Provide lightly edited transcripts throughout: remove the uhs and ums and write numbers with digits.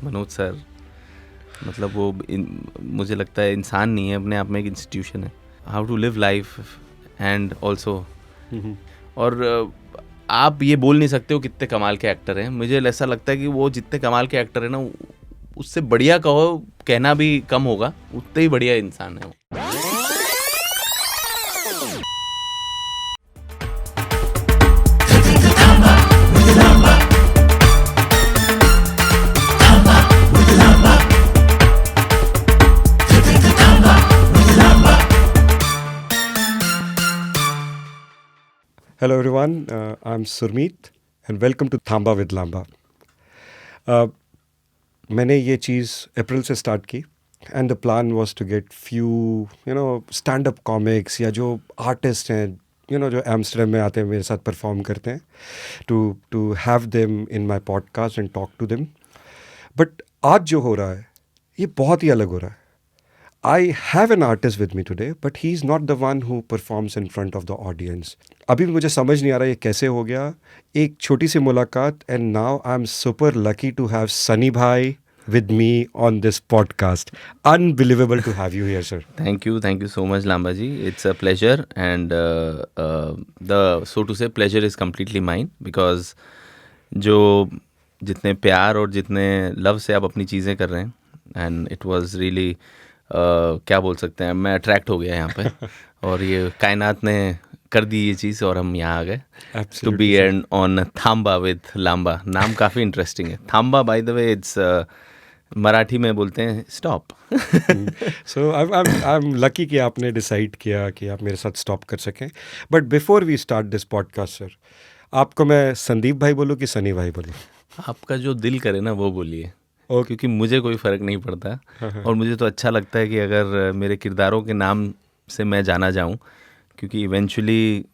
Manoj sir, मतलब वो मुझे लगता है इंसान नहीं है, अपने आप में एक इंस्टीट्यूशन है. How to live life and also. और आप ये बोल नहीं सकते हो कितने कमाल के एक्टर हैं. मुझे ऐसा लगता है कि वो जितने कमाल के एक्टर हैं ना, उससे बढ़िया कहो कहना भी कम होगा, उतने ही बढ़िया इंसान है वो. Hello everyone, I'm Surmeet and welcome to Thamba with Lamba. मैंने ये चीज़ अप्रैल से स्टार्ट की and the plan was to get few stand up comics या जो आर्टिस्ट हैं जो एम्स्टर्डम में आते हैं मेरे साथ परफॉर्म करते हैं to have them in my podcast and talk to them. But आज जो हो रहा है ये बहुत ही अलग हो रहा है. I have an artist with me today, but he's not the one who performs in front of the audience. अभी मुझे समझ नहीं आ रहा ये कैसे हो गया. एक छोटी सी मुलाकात and now I'm super lucky to have Sunny Bhai with me on this podcast. Unbelievable to have you here, sir. Thank you so much, Lamba ji. It's a pleasure, and the so to say pleasure is completely mine because जो जितने प्यार और जितने love से आप अपनी चीज़ें कर रहे हैं, and it was really क्या बोल सकते हैं, मैं अट्रैक्ट हो गया यहाँ पे और ये कायनात ने कर दी ये चीज़ और हम यहाँ आ गए to be and on Thamba with Lamba. नाम काफ़ी इंटरेस्टिंग है. Thamba by the way it's Marathi में बोलते हैं stop. So I am lucky कि आपने डिसाइड किया कि आप मेरे साथ स्टॉप कर सकें. But before we start this podcast sir, आपको मैं संदीप भाई बोलूँ कि सनी भाई बोलूँ? आपका जो दिल करे ना वो बोलिए. क्योंकि मुझे कोई फ़र्क नहीं पड़ता और मुझे तो अच्छा लगता है कि अगर मेरे किरदारों के नाम से मैं जाना जाऊं, क्योंकि इवेंचुअली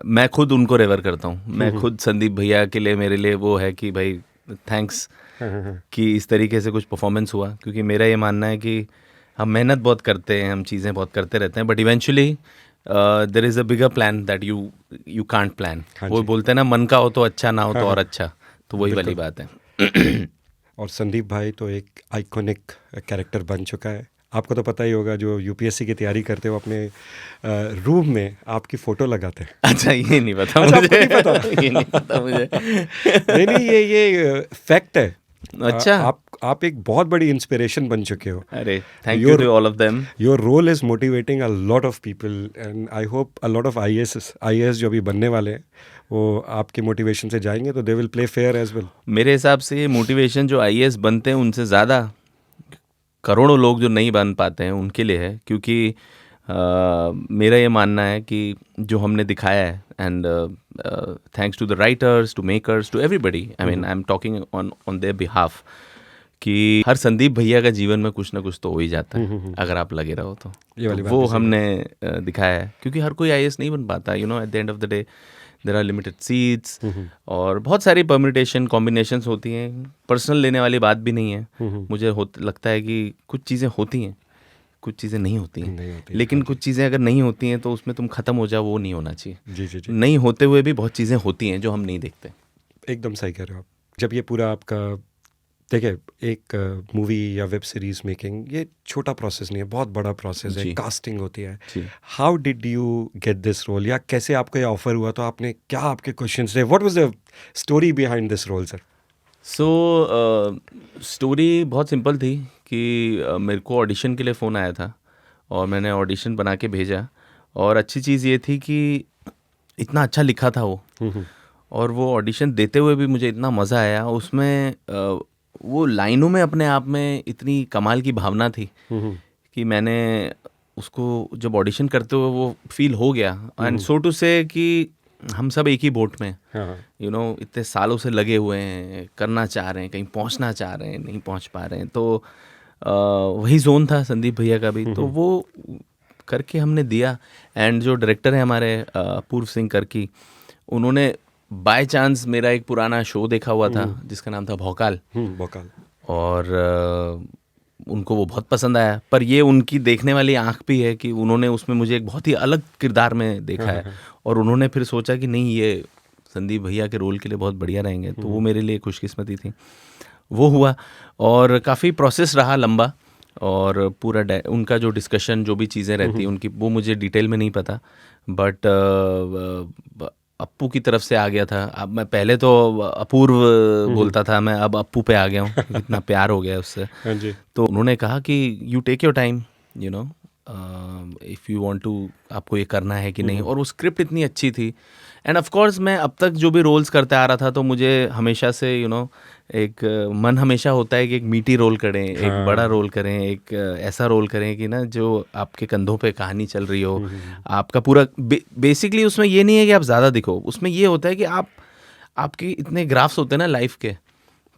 मैं खुद उनको रेवर करता हूं. मैं खुद संदीप भैया के लिए, मेरे लिए वो है कि भाई थैंक्स कि इस तरीके से कुछ परफॉर्मेंस हुआ. क्योंकि मेरा ये मानना है कि हम मेहनत बहुत करते हैं, हम चीज़ें बहुत करते रहते हैं, but eventually there is a bigger plan that you can't plan. वो बोलते हैं ना, मन का हो तो अच्छा, ना हो तो और अच्छा. तो वही वाली बात है. और संदीप भाई तो एक आइकॉनिक कैरेक्टर बन चुका है. आपको तो पता ही होगा, जो यूपीएससी की तैयारी करते हो अपने रूम में आपकी फ़ोटो लगाते हैं. अच्छा, ये नहीं पता अच्छा, मुझे. नहीं पता? ये नहीं पता मुझे. नहीं, ये फैक्ट है. अच्छा, आप एक बहुत बड़ी इंस्पिरेशन बन चुके हो. अरे thank you to all of them. Your role is motivating a lot of people and I hope a lot of IAS जो अभी बनने वाले हैं वो आपके मोटिवेशन से जाएंगे तो they will play fair as well. मेरे हिसाब से ये मोटिवेशन जो आईएएस बनते हैं उनसे ज़्यादा करोड़ों लोग जो नहीं बन पाते हैं उनके लिए है. क्योंकि मेरा ये मानना है कि जो हमने दिखाया है, and thanks to the writers, to makers, to everybody, I mean I am talking on their behalf, कि हर संदीप भैया का जीवन में कुछ ना कुछ तो हो ही जाता है अगर आप लगे रहो तो. वो हमने दिखाया है. क्योंकि हर कोई आईएएस नहीं बन पाता. At the end of the day there are limited seats और बहुत सारी परम्यूटेशन कॉम्बिनेशंस होती हैं. पर्सनल लेने वाली बात भी नहीं है. मुझे लगता है कि कुछ चीज़ें होती हैं, कुछ चीज़ें नहीं होती हैं. लेकिन कुछ चीज़ें अगर नहीं होती हैं तो उसमें तुम ख़त्म हो जाओ, वो नहीं होना चाहिए. जी. नहीं होते हुए भी बहुत चीज़ें होती हैं जो हम नहीं देखते. एकदम सही कह रहे हो आप. जब ये पूरा आपका देखिए, एक मूवी या वेब सीरीज मेकिंग ये छोटा प्रोसेस नहीं है, बहुत बड़ा प्रोसेस है. कास्टिंग होती है. How did you get this role, या कैसे आपको ये ऑफर हुआ? तो आपने क्या, आपके क्वेश्चंस थे, what was the story behind this role sir? So story बहुत सिंपल थी कि मेरे को ऑडिशन के लिए फ़ोन आया था और मैंने ऑडिशन बना के भेजा. और अच्छी चीज़ ये थी कि इतना अच्छा लिखा था वो, और वो ऑडिशन देते हुए भी मुझे इतना मज़ा आया. उसमें वो लाइनों में अपने आप में इतनी कमाल की भावना थी कि मैंने उसको जब ऑडिशन करते हुए वो फील हो गया. एंड सो टू से कि हम सब एक ही बोट में, इतने सालों से लगे हुए हैं, करना चाह रहे हैं, कहीं पहुंचना चाह रहे हैं, नहीं पहुंच पा रहे हैं. तो वही जोन था संदीप भैया का भी. तो वो करके हमने दिया. एंड जो डायरेक्टर है हमारे अपूर्व सिंह करकी, उन्होंने बाय चांस मेरा एक पुराना शो देखा हुआ था जिसका नाम था भौकाल. और उनको वो बहुत पसंद आया. पर ये उनकी देखने वाली आंख भी है कि उन्होंने उसमें मुझे एक बहुत ही अलग किरदार में देखा है. और उन्होंने फिर सोचा कि नहीं, ये संदीप भैया के रोल के लिए बहुत बढ़िया रहेंगे. तो वो मेरे लिए खुशकिस्मती थी. वो हुआ और काफ़ी प्रोसेस रहा लंबा, और पूरा उनका जो डिस्कशन, जो भी चीज़ें रहती हैं उनकी, वो मुझे डिटेल में नहीं पता, बट अप्पू की तरफ से आ गया था। अब मैं पहले तो अपूर्व बोलता था, मैं अब अप्पू पे आ गया हूँ, इतना प्यार हो गया है उससे। हाँ जी। तो उन्होंने कहा कि you take your time, you know, if you want to, आपको ये करना है कि नहीं। और वो स्क्रिप्ट इतनी अच्छी थी, एंड ऑफ कोर्स मैं अब तक जो भी रोल्स करता आ रहा था, तो मुझे हमेशा से एक मन हमेशा होता है कि एक मीठी रोल करें, एक बड़ा रोल करें, एक ऐसा रोल करें कि ना जो आपके कंधों पे कहानी चल रही हो, आपका पूरा बेसिकली उसमें ये नहीं है कि आप ज़्यादा दिखो, उसमें ये होता है कि आपके इतने ग्राफ्स होते हैं ना लाइफ के,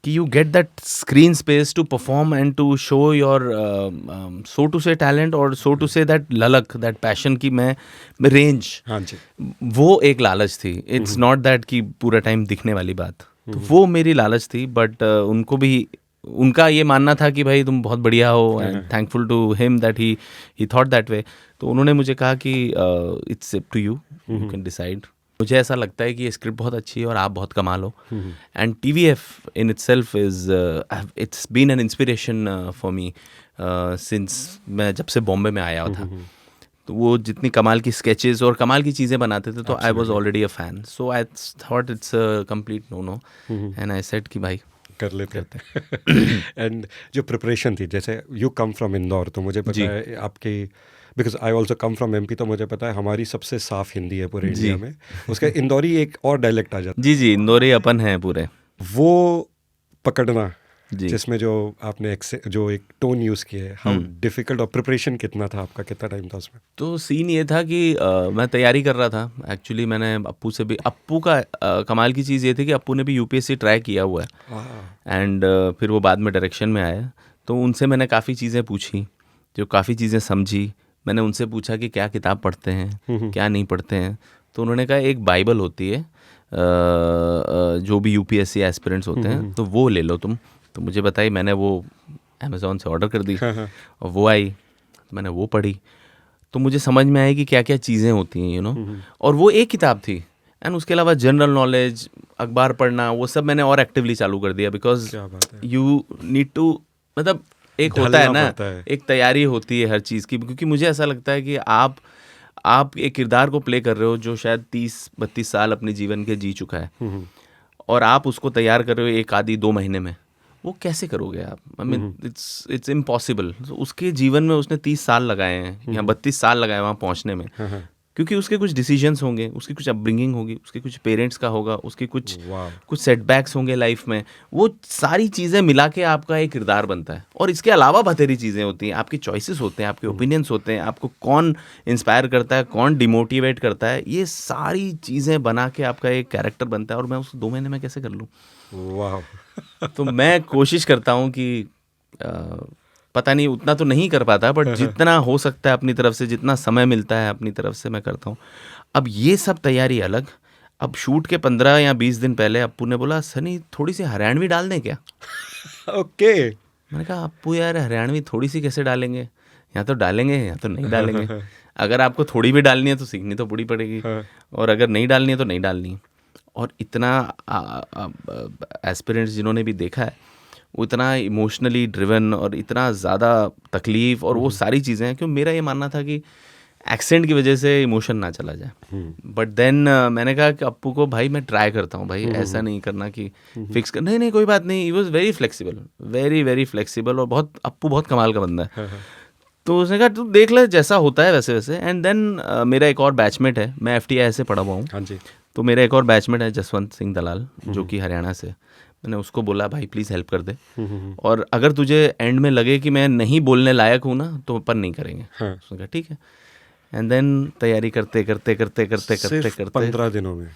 कि you get that screen space to perform and to show your so to say talent, और सो टू से दैट ललक, दैट पैशन की मैं रेंज। हाँ जी। वो एक लालच थी, इट्स नॉट दैट कि पूरा टाइम दिखने वाली बात, तो वो मेरी लालच थी। बट उनको भी, उनका ये मानना था कि भाई तुम बहुत बढ़िया हो, and thankful to him that he thought that way. तो उन्होंने मुझे कहा कि it's up to you, you can decide. मुझे ऐसा लगता है कि ये स्क्रिप्ट बहुत अच्छी है और आप बहुत कमाल हो, and TVF in itself is, it's been an inspiration for me since मैं जब से बॉम्बे में आया था। तो वो जितनी कमाल की स्केचेस और कमाल की चीज़ें बनाते थे, तो I was already a fan, so I thought it's a complete no, and I said कि भाई कर लेते एंड जो प्रिपरेशन थी, जैसे यू कम फ्रॉम इंदौर, तो मुझे पता है आपकी, because I also come from MP, तो मुझे पता है हमारी सबसे साफ हिंदी है पूरे इंडिया में। उसका इंदौरी एक और डायलेक्ट आ जाता जी जी, इंदौरी अपन है पूरे, वो पकड़ना, जी। जिसमें जो आपने जो एक टोन यूज़ किया है, हाउ डिफिकल्ट, और प्रिपरेशन कितना था आपका, कितना टाइम था उसमें? तो सीन ये था कि मैं तैयारी कर रहा था एक्चुअली। मैंने अप्पू से भी, अप्पू का कमाल की चीज़ ये थी कि अप्पू ने भी UPSC ट्राई किया हुआ है, एंड फिर वो बाद में डायरेक्शन में आया। तो उनसे मैंने काफ़ी चीज़ें पूछी, जो काफ़ी चीज़ें समझी। मैंने उनसे पूछा कि क्या किताब पढ़ते हैं, क्या नहीं पढ़ते हैं। तो उन्होंने कहा एक बाइबल होती है, जो भी UPSC एस्पिरेंट्स होते हैं, तो वो ले लो तुम। तो मुझे बताई, मैंने वो अमेज़ॉन से ऑर्डर कर दी और वो आई, तो मैंने वो पढ़ी। तो मुझे समझ में आया कि क्या क्या चीज़ें होती हैं, और वो एक किताब थी। एंड उसके अलावा जनरल नॉलेज, अखबार पढ़ना, वो सब मैंने और एक्टिवली चालू कर दिया, बिकॉज यू नीड टू, मतलब एक होता है ना, एक तैयारी होती है हर चीज़ की। क्योंकि मुझे ऐसा लगता है कि आप एक किरदार को प्ले कर रहे हो जो शायद 30-32 साल अपने जीवन के जी चुका है, और आप उसको तैयार कर रहे हो 1 आधी 2 महीने में, वो कैसे करोगे आप? I mean it's impossible. उसके जीवन में उसने 30 साल लगाए हैं या 32 साल लगाए वहाँ पहुँचने में, क्योंकि उसके कुछ डिसीजंस होंगे, उसकी कुछ अपब्रिंगिंग होगी, उसके कुछ पेरेंट्स का होगा, उसके कुछ सेटबैक्स होंगे लाइफ में। वो सारी चीज़ें मिला के आपका एक किरदार बनता है। और इसके अलावा बथेरी चीज़ें होती हैं, आपकी चॉइसेस होते हैं, आपके ओपिनियंस होते हैं, आपको कौन इंस्पायर करता है, कौन डिमोटिवेट करता है, ये सारी चीज़ें बना के आपका एक कैरेक्टर बनता है। और मैं उसको 2 महीने में कैसे कर लूँ? वाह। तो मैं कोशिश करता हूँ कि पता नहीं, उतना तो नहीं कर पाता, बट जितना हो सकता है अपनी तरफ से, जितना समय मिलता है अपनी तरफ से मैं करता हूँ। अब ये सब तैयारी अलग। अब शूट के 15 या 20 दिन पहले अप्पू ने बोला, सनी थोड़ी सी हरियाणवी डाल दें क्या? ओके। मैंने कहा अप्पू यार, हरियाणवी थोड़ी सी कैसे डालेंगे? या तो डालेंगे या तो नहीं डालेंगे। अगर आपको थोड़ी भी डालनी है तो सीखनी तो पूरी पड़ेगी, और अगर नहीं डालनी है तो नहीं डालनी। और इतना एस्पिरेंट्स जिन्होंने भी देखा है, वो इतना इमोशनली ड्रिवन और इतना ज़्यादा तकलीफ़ और वो सारी चीज़ें हैं, क्योंकि मेरा ये मानना था कि एक्सेंट की वजह से इमोशन ना चला जाए। बट देन मैंने कहा कि अप्पू को, भाई मैं ट्राई करता हूँ भाई, ऐसा नहीं करना कि फिक्स कर, नहीं कोई बात नहीं। ही was very flexible, very very flexible, और अप्पू बहुत कमाल का बंदा है। तो उसने कहा तू देख ले, जैसा होता है वैसे वैसे। एंड देन मेरा एक और बैचमेट है, मैं FTI से पढ़ा हुआ हूँ। हाँ जी। तो मेरा एक और बैचमेट है जसवंत सिंह दलाल, जो कि हरियाणा से। मैंने उसको बोला भाई प्लीज़ हेल्प कर दे, और अगर तुझे एंड में लगे कि मैं नहीं बोलने लायक हूँ ना, तो अपन नहीं करेंगे। उसने कहा ठीक है। एंड देन तैयारी करते 15 दिनों में,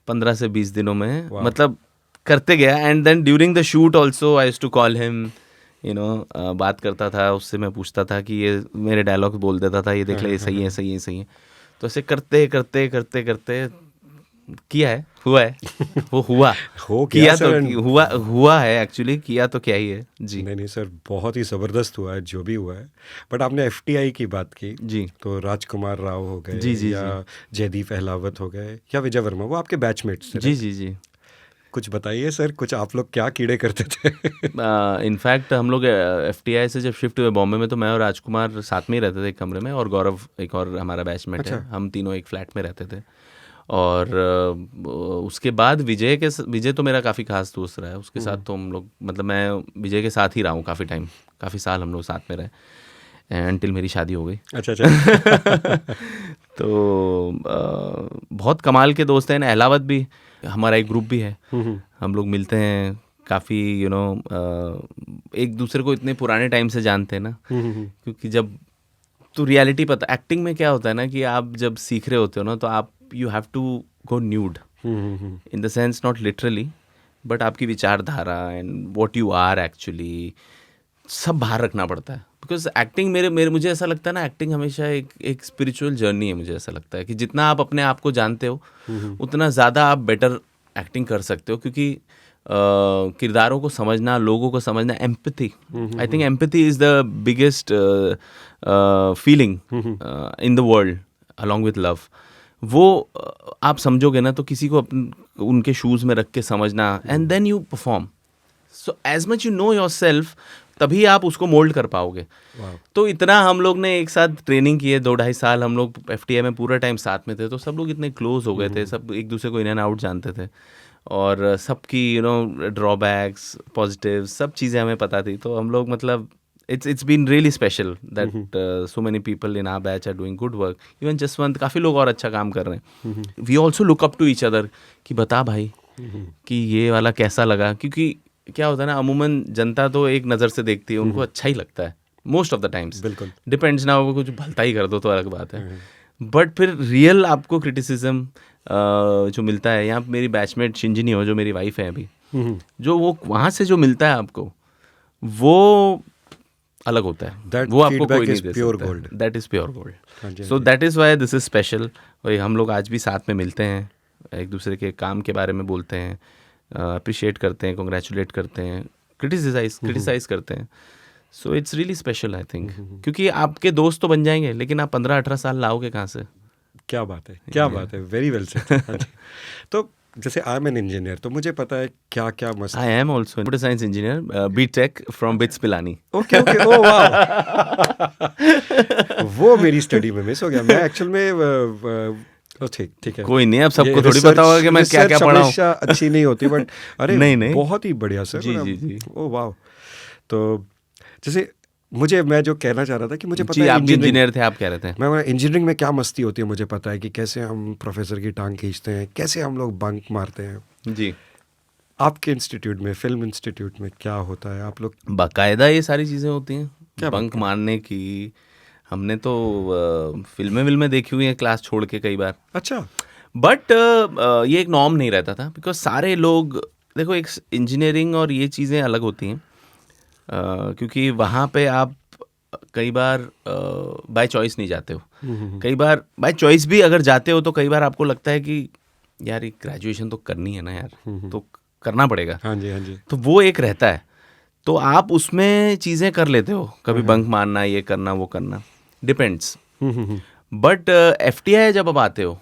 15 से 20 दिनों में, मतलब करते गया। And then during the shoot also I used to call him, बात करता था उससे, मैं पूछता था कि ये मेरे डायलॉग्स बोल देता था, ये देख ले, ये सही है, सही है, सही है। तो ऐसे करते किया है, हुआ है, वो हुआ हो किया तो हुआ है एक्चुअली, किया तो क्या ही है जी। नहीं सर, बहुत ही ज़बरदस्त हुआ है जो भी हुआ है। बट आपने FTI की बात की जी, तो राजकुमार राव हो गए, जी, या जयदीप अहलावत हो गए, या विजय वर्मा, वो आपके बैचमेट्स थे? जी जी जी। कुछ बताइए सर, कुछ आप लोग क्या कीड़े करते थे? इनफैक्ट हम लोग FTI से जब शिफ्ट हुए बॉम्बे में, तो मैं और राजकुमार साथ में ही रहते थे एक कमरे में, और गौरव एक और हमारा बैचमेट है, हम तीनों एक फ्लैट में रहते थे। और उसके बाद विजय तो मेरा काफ़ी खास दोस्त रहा है, उसके साथ तो हम लोग, मतलब मैं विजय के साथ ही रहा हूँ काफ़ी टाइम, काफ़ी साल हम लोग साथ में रहे, एंटिल मेरी शादी हो गई। अच्छा अच्छा। तो बहुत कमाल के दोस्त हैं। अहलावत भी हमारा एक ग्रुप भी है, हम लोग मिलते हैं काफ़ी, एक दूसरे को इतने पुराने टाइम से जानते हैं ना, क्योंकि जब तो रियलिटी पता, एक्टिंग में क्या होता है ना कि आप जब सीख रहे होते हो ना, तो आप you have to go nude in the sense, not literally, but आपकी विचारधारा and what you are actually सब बाहर रखना पड़ता है। बिकॉज एक्टिंग मेरे मुझे ऐसा लगता है ना, एक्टिंग हमेशा एक स्पिरिचुअल जर्नी है। मुझे ऐसा लगता है कि जितना आप अपने आप को जानते हो उतना ज़्यादा आप बेटर एक्टिंग कर सकते हो, क्योंकि किरदारों को समझना, लोगों को समझना, empathy, I think empathy is the biggest feeling in the world along with love. वो आप समझोगे ना, तो किसी को उनके शूज़ में रख के समझना, and then you perform. So as much you know yourself, तभी आप उसको मोल्ड कर पाओगे। तो इतना हम लोग ने एक साथ ट्रेनिंग की है, 2-2.5 साल हम लोग FTI में पूरा टाइम साथ में थे, तो सब लोग इतने क्लोज हो गए थे, सब एक दूसरे को इन एंड आउट जानते थे, और सबकी ड्रॉबैक्स, पॉजिटिव, सब चीज़ें हमें पता थी। तो हम लोग, मतलब it's been really special that so many people in our batch are doing good work. Even Jaswant, काफ़ी लोग और अच्छा काम कर रहे हैं। We also look up to each other कि बता भाई कि ये वाला कैसा लगा, क्योंकि क्या होता है ना, अमूमन जनता तो एक नज़र से देखती है, उनको अच्छा ही लगता है मोस्ट ऑफ द टाइम्स, बिल्कुल डिपेंड्स ना, हो कुछ भलता ही कर दो तो अलग बात है। बट फिर रियल आपको क्रिटिसिज्म जो मिलता है, यहाँ मेरी बैचमेट शिंजिनी हो, जो मेरी वाइफ है अभी, जो वो वहाँ से जो मिलता है आपको, वो अलग होता है, वो आपको कोई नहीं दे सकता। That is pure gold. So that is why this is special. और हम लोग आज भी साथ में मिलते हैं, एक दूसरे के काम के बारे में बोलते हैं, अप्रिशिएट करते हैं, कॉन्ग्रेचुलेट करते हैं, क्रिटिसाइज करते हैं। So it's really special I think, क्योंकि आपके दोस्त तो बन जाएंगे, लेकिन आप 15-18 साल लाओगे कहाँ से? क्या बात है, क्या बात है, वेरी वेल सेड। तो जैसे आई एम एन इंजीनियर, तो मुझे पता है क्या क्या मस्त। I am also computer science engineer, BTech from BITS Pilani. Okay okay, oh वाह। वो मेरी स्टडी में मिस हो गया। मैं एक्चुअल में ठीक है, कोई नहीं, अब सबको थोड़ी पता होगा कि मैं क्या क्या पढ़ा हूँ। अच्छी नहीं होती, बट अरे नहीं, बहुत ही बढ़िया सर। जी। ओह वाह। तो जैसे मैं जो कहना चाह रहा था कि मुझे पता है, आप इंजीनियर थे, आप कह रहे थे। मैं इंजीनियरिंग में क्या मस्ती होती है मुझे पता है, कि कैसे हम प्रोफेसर की टांग खींचते हैं, कैसे हम लोग बंक मारते हैं। जी, आपके इंस्टीट्यूट में, फिल्म इंस्टीट्यूट में क्या होता है? आप लोग बाकायदा ये सारी चीज़ें होती हैं, क्या बंक मारने की। हमने तो फिल्में देखी हुई हैं क्लास छोड़ के कई बार। अच्छा। बट ये एक नॉर्म नहीं रहता था, बिकॉज सारे लोग, देखो एक इंजीनियरिंग और ये चीज़ें अलग होती हैं, क्योंकि वहाँ पे आप कई बार बाय चॉइस नहीं जाते हो, कई बार बाय चॉइस भी अगर जाते हो तो कई बार आपको लगता है कि यार ये ग्रेजुएशन तो करनी है ना यार, तो करना पड़ेगा। हाँ जी, हाँ जी। तो वो एक रहता है, तो आप उसमें चीज़ें कर लेते हो, कभी बंक मारना, ये करना, वो करना, डिपेंड्स। बट FTI जब आप आते हो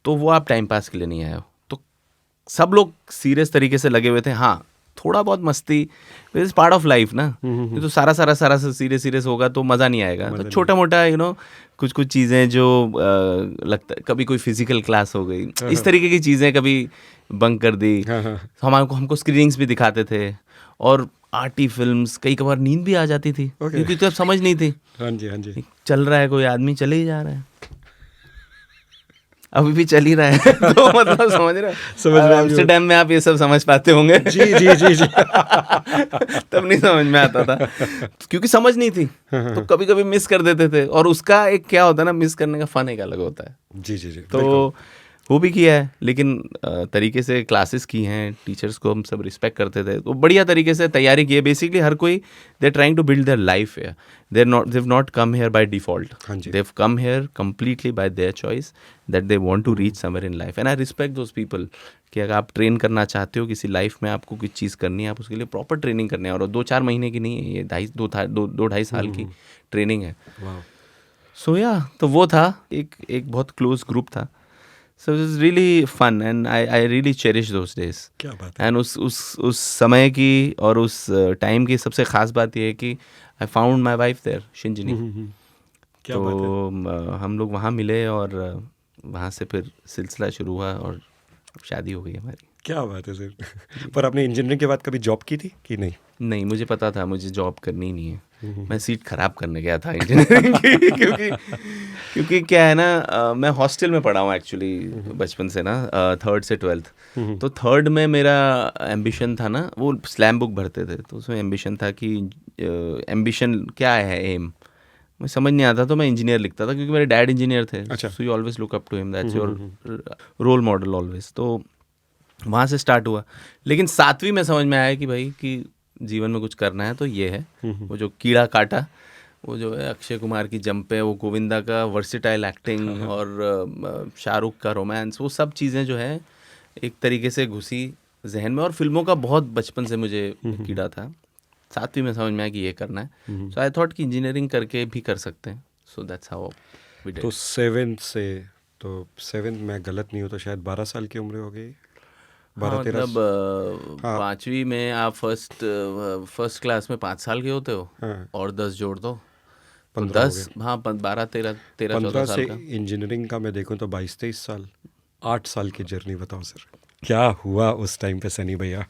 तो वो आप टाइम पास के लिए नहीं आए हो, तो सब लोग सीरियस तरीके से लगे हुए थे। हाँ, थोड़ा बहुत मस्ती, इज पार्ट ऑफ लाइफ ना। ये तो सारा सीरियस होगा तो मज़ा नहीं आएगा। तो छोटा मोटा कुछ चीज़ें जो लगता है, कभी कोई फिजिकल क्लास हो गई, इस तरीके की चीज़ें कभी बंक कर दी। हमको स्क्रीनिंग्स भी दिखाते थे, और आर्टी फिल्म्स, कई कबार नींद भी आ जाती थी, क्योंकि तो अब समझ नहीं थी। हाँ जी, हाँ जी। चल रहा है, कोई आदमी चले ही जा रहा है, अभी भी चल ही रहा है। तो मतलब समझ रहे हो, एम्स्टर्डम में आप ये सब समझ पाते होंगे। जी जी जी जी। तब नहीं समझ में आता था, क्योंकि समझ नहीं थी, तो कभी कभी मिस कर देते थे। और उसका एक क्या होता है ना, मिस करने का फन एक अलग होता है। जी जी जी। तो वो भी किया है, लेकिन तरीके से क्लासेस की हैं, टीचर्स को हम सब रिस्पेक्ट करते थे, तो बढ़िया तरीके से तैयारी की है। बेसिकली हर कोई, they are trying to build their life है, they've not come here by default. They've come here completely by their choice, that they want to reach somewhere in life, and I respect those people कि अगर आप train करना चाहते हो किसी life में, आपको कुछ चीज़ करनी है, आप उसके लिए प्रॉपर ट्रेनिंग करनी है। और 2-4 महीने की नहीं है, ये 2-2.5 साल की ट्रेनिंग है। सो या, तो वो था एक बहुत क्लोज ग्रुप था। So it was really fun and I really cherish those days. क्या बात है. एंड उस समय की और उस टाइम की सबसे ख़ास बात ये है कि I found my wife there Shinjini. क्या तो बात है. हम लोग वहाँ मिले और वहाँ से फिर सिलसिला शुरू हुआ और शादी हो गई हमारी. क्या बात है सर. पर आपने इंजीनियरिंग के बाद कभी जॉब की थी कि नहीं? नहीं, मुझे पता था मुझे जॉब करनी ही नहीं है. मैं सीट खराब करने गया था इंजीनियरिंग की क्योंकि क्या है ना, मैं हॉस्टल में पढ़ा हूँ एक्चुअली बचपन से ना, 3rd से 12th. तो 3rd में मेरा एम्बिशन था ना, वो स्लैम बुक भरते थे तो उसमें एम्बिशन था कि एम्बिशन क्या है, एम मैं समझ नहीं आता, तो मैं इंजीनियर लिखता था क्योंकि मेरे डैड इंजीनियर थे. अच्छा. So you always look up to him, that's your role model always. तो वहाँ से स्टार्ट हुआ. लेकिन 7वीं में समझ में आया कि भाई कि जीवन में कुछ करना है तो ये है. वो जो कीड़ा काटा, वो जो है अक्षय कुमार की जंप है, वो गोविंदा का वर्सिटाइल एक्टिंग और शाहरुख का रोमांस, वो सब चीज़ें जो है एक तरीके से घुसी जहन में. और फिल्मों का बहुत बचपन से मुझे कीड़ा था. 7वीं में समझ में आया कि ये करना है. सो आई थॉट कि इंजीनियरिंग करके भी कर सकते हैं. So that's how we did. तो 7th से, तो 7th में गलत नहीं हो तो शायद 12 साल की उम्र हो गई. हाँ 12-13. मतलब हाँ. 5वीं में आप फर्स्ट क्लास में 5 साल के होते हो हाँ. और 10 जोड़ दो तो 15 हो 10, हाँ 12 13 13 14 15 से साल का. इंजीनियरिंग का मैं देखूं तो 22-23 साल. 8 साल की जर्नी बताओ सर, क्या हुआ उस टाइम पे सनी भैया?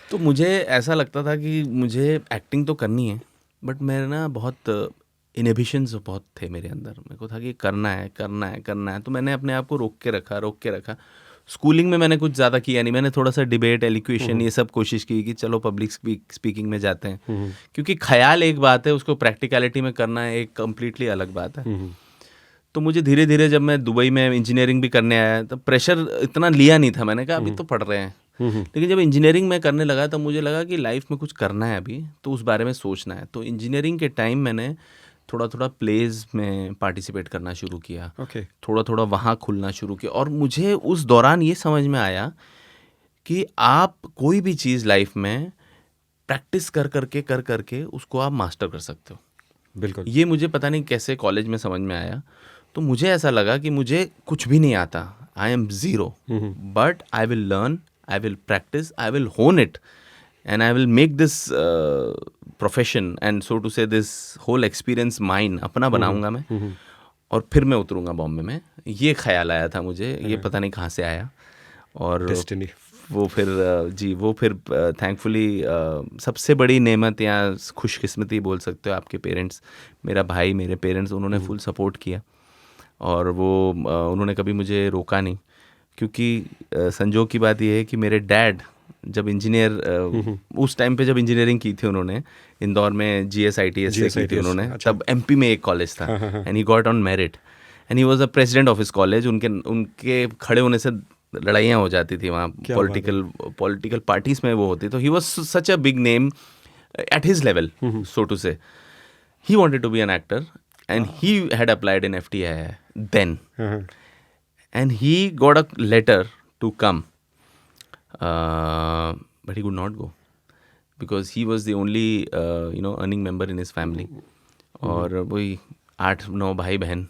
तो मुझे ऐसा लगता था कि मुझे एक्टिंग तो करनी है, बट मेरे ना बहुत इनहिबिशंस बहुत थे मेरे अंदर. मेरे को था कि करना है करना है करना है. तो मैंने अपने आप को रोक के रखा. स्कूलिंग में मैंने कुछ ज़्यादा किया नहीं. मैंने थोड़ा सा डिबेट, एलिक्वेशन, ये सब कोशिश की कि चलो पब्लिक स्पीकिंग में जाते हैं. क्योंकि ख्याल एक बात है, उसको प्रैक्टिकलिटी में करना है एक कम्प्लीटली अलग बात है. तो मुझे धीरे धीरे जब मैं दुबई में इंजीनियरिंग भी करने आया तब प्रेशर इतना लिया नहीं था. मैंने कहा अभी तो पढ़ रहे हैं. लेकिन जब इंजीनियरिंग में करने लगा तब मुझे लगा कि लाइफ में कुछ करना है अभी, तो उस बारे में सोचना है. तो इंजीनियरिंग के टाइम मैंने थोड़ा थोड़ा प्लेज में पार्टिसिपेट करना शुरू किया. ओके. थोड़ा थोड़ा वहाँ खुलना शुरू किया. और मुझे उस दौरान ये समझ में आया कि आप कोई भी चीज़ लाइफ में प्रैक्टिस कर करके उसको आप मास्टर कर सकते हो. बिल्कुल. ये मुझे पता नहीं कैसे कॉलेज में समझ में आया. तो मुझे ऐसा लगा कि मुझे कुछ भी नहीं आता, I am zero, but I will learn, I will practice, I will hone it and I will make this profession and so to say this whole experience mine, अपना बनाऊंगा मैं. और फिर मैं उतरूंगा बॉम्बे में. ये ख्याल आया था मुझे, ये पता नहीं कहाँ से आया. और डेस्टिनी. वो फिर वो फिर थैंकफुली सबसे बड़ी नेमत या खुशकिस्मती बोल सकते हो आपके पेरेंट्स, मेरा भाई, मेरे पेरेंट्स, उन्होंने फुल सपोर्ट किया. और वो उन्होंने कभी मुझे रोका नहीं. क्योंकि संजोग की बात यह है कि मेरे डैड जब इंजीनियर, उस टाइम पे जब इंजीनियरिंग की थी उन्होंने इंदौर में GSITS से की थी उन्होंने. अच्छा. तब MP में एक कॉलेज था and he got on merit and he was a president of his college. उनके खड़े होने से लड़ाइयाँ हो जाती थी वहाँ, पॉलिटिकल पार्टीज में वो होती. तो he was such a big name at his level, so to say. He wanted to be an actor and he had applied in FTI then, and he got a letter to come, but he could not go because he was the only earning member in his family. और वही 8-9 भाई बहन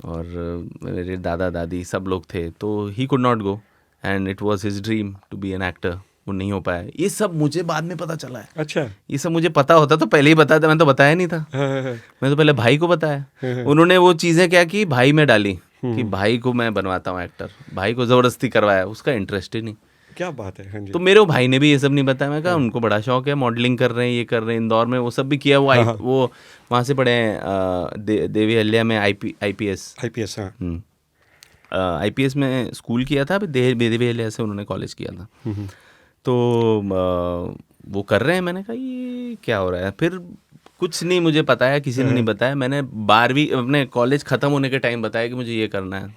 और मेरे दादा दादी सब लोग थे. तो he could not go and it was his dream to be an actor. वो नहीं हो पाया. ये सब मुझे बाद में पता चला है. अच्छा. ये सब मुझे पता होता तो पहले ही बताता. मैं तो बताया नहीं था. मैं तो पहले भाई को बताया. उन्होंने वो चीज़ें क्या की, भाई में डाली कि भाई को मैं बनवाता हूँ एक्टर. भाई को ज़बरदस्ती करवाया, उसका इंटरेस्ट ही नहीं. क्या बात है. हाँ जी. तो मेरे भाई ने भी ये सब नहीं बताया. मैं कहा उनको बड़ा शौक है, मॉडलिंग कर रहे हैं, ये कर रहे हैं. इंदौर में वो सब भी किया. वो वहाँ से पढ़े हैं देवी अहिल्या में IPS. IPS में स्कूल किया था. देवी अहिल्या से उन्होंने कॉलेज किया था. तो वो कर रहे हैं. मैंने कहा ये क्या हो रहा है. फिर कुछ नहीं मुझे पता है, किसी ने नहीं बताया. मैंने 12वीं अपने कॉलेज ख़त्म होने के टाइम बताया कि मुझे ये करना है.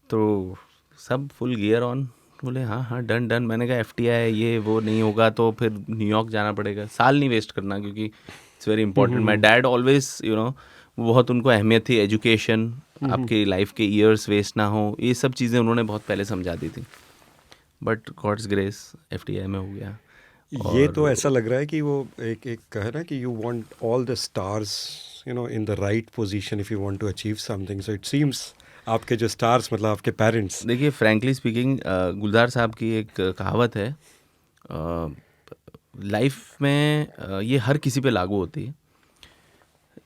तो सब फुल गियर ऑन, बोले हाँ डन. मैंने कहा FTI ये वो नहीं होगा तो फिर न्यूयॉर्क जाना पड़ेगा. साल नहीं वेस्ट करना क्योंकि it's very important. My dad always बहुत उनको अहमियत थी एजुकेशन, आपकी लाइफ के ईयर्स वेस्ट ना हो. ये सब चीज़ें उन्होंने बहुत पहले समझा दी थी. बट गॉड्स ग्रेस FTI में हो गया. ये तो ऐसा लग रहा है कि वो एक कहे ना कि you want all the stars in the right position if you want to achieve something. So it seems आपके जो स्टार्स मतलब आपके पेरेंट्स? देखिए फ्रैंकली स्पीकिंग, गुलजार साहब की एक कहावत है, लाइफ में ये हर किसी पे लागू होती है।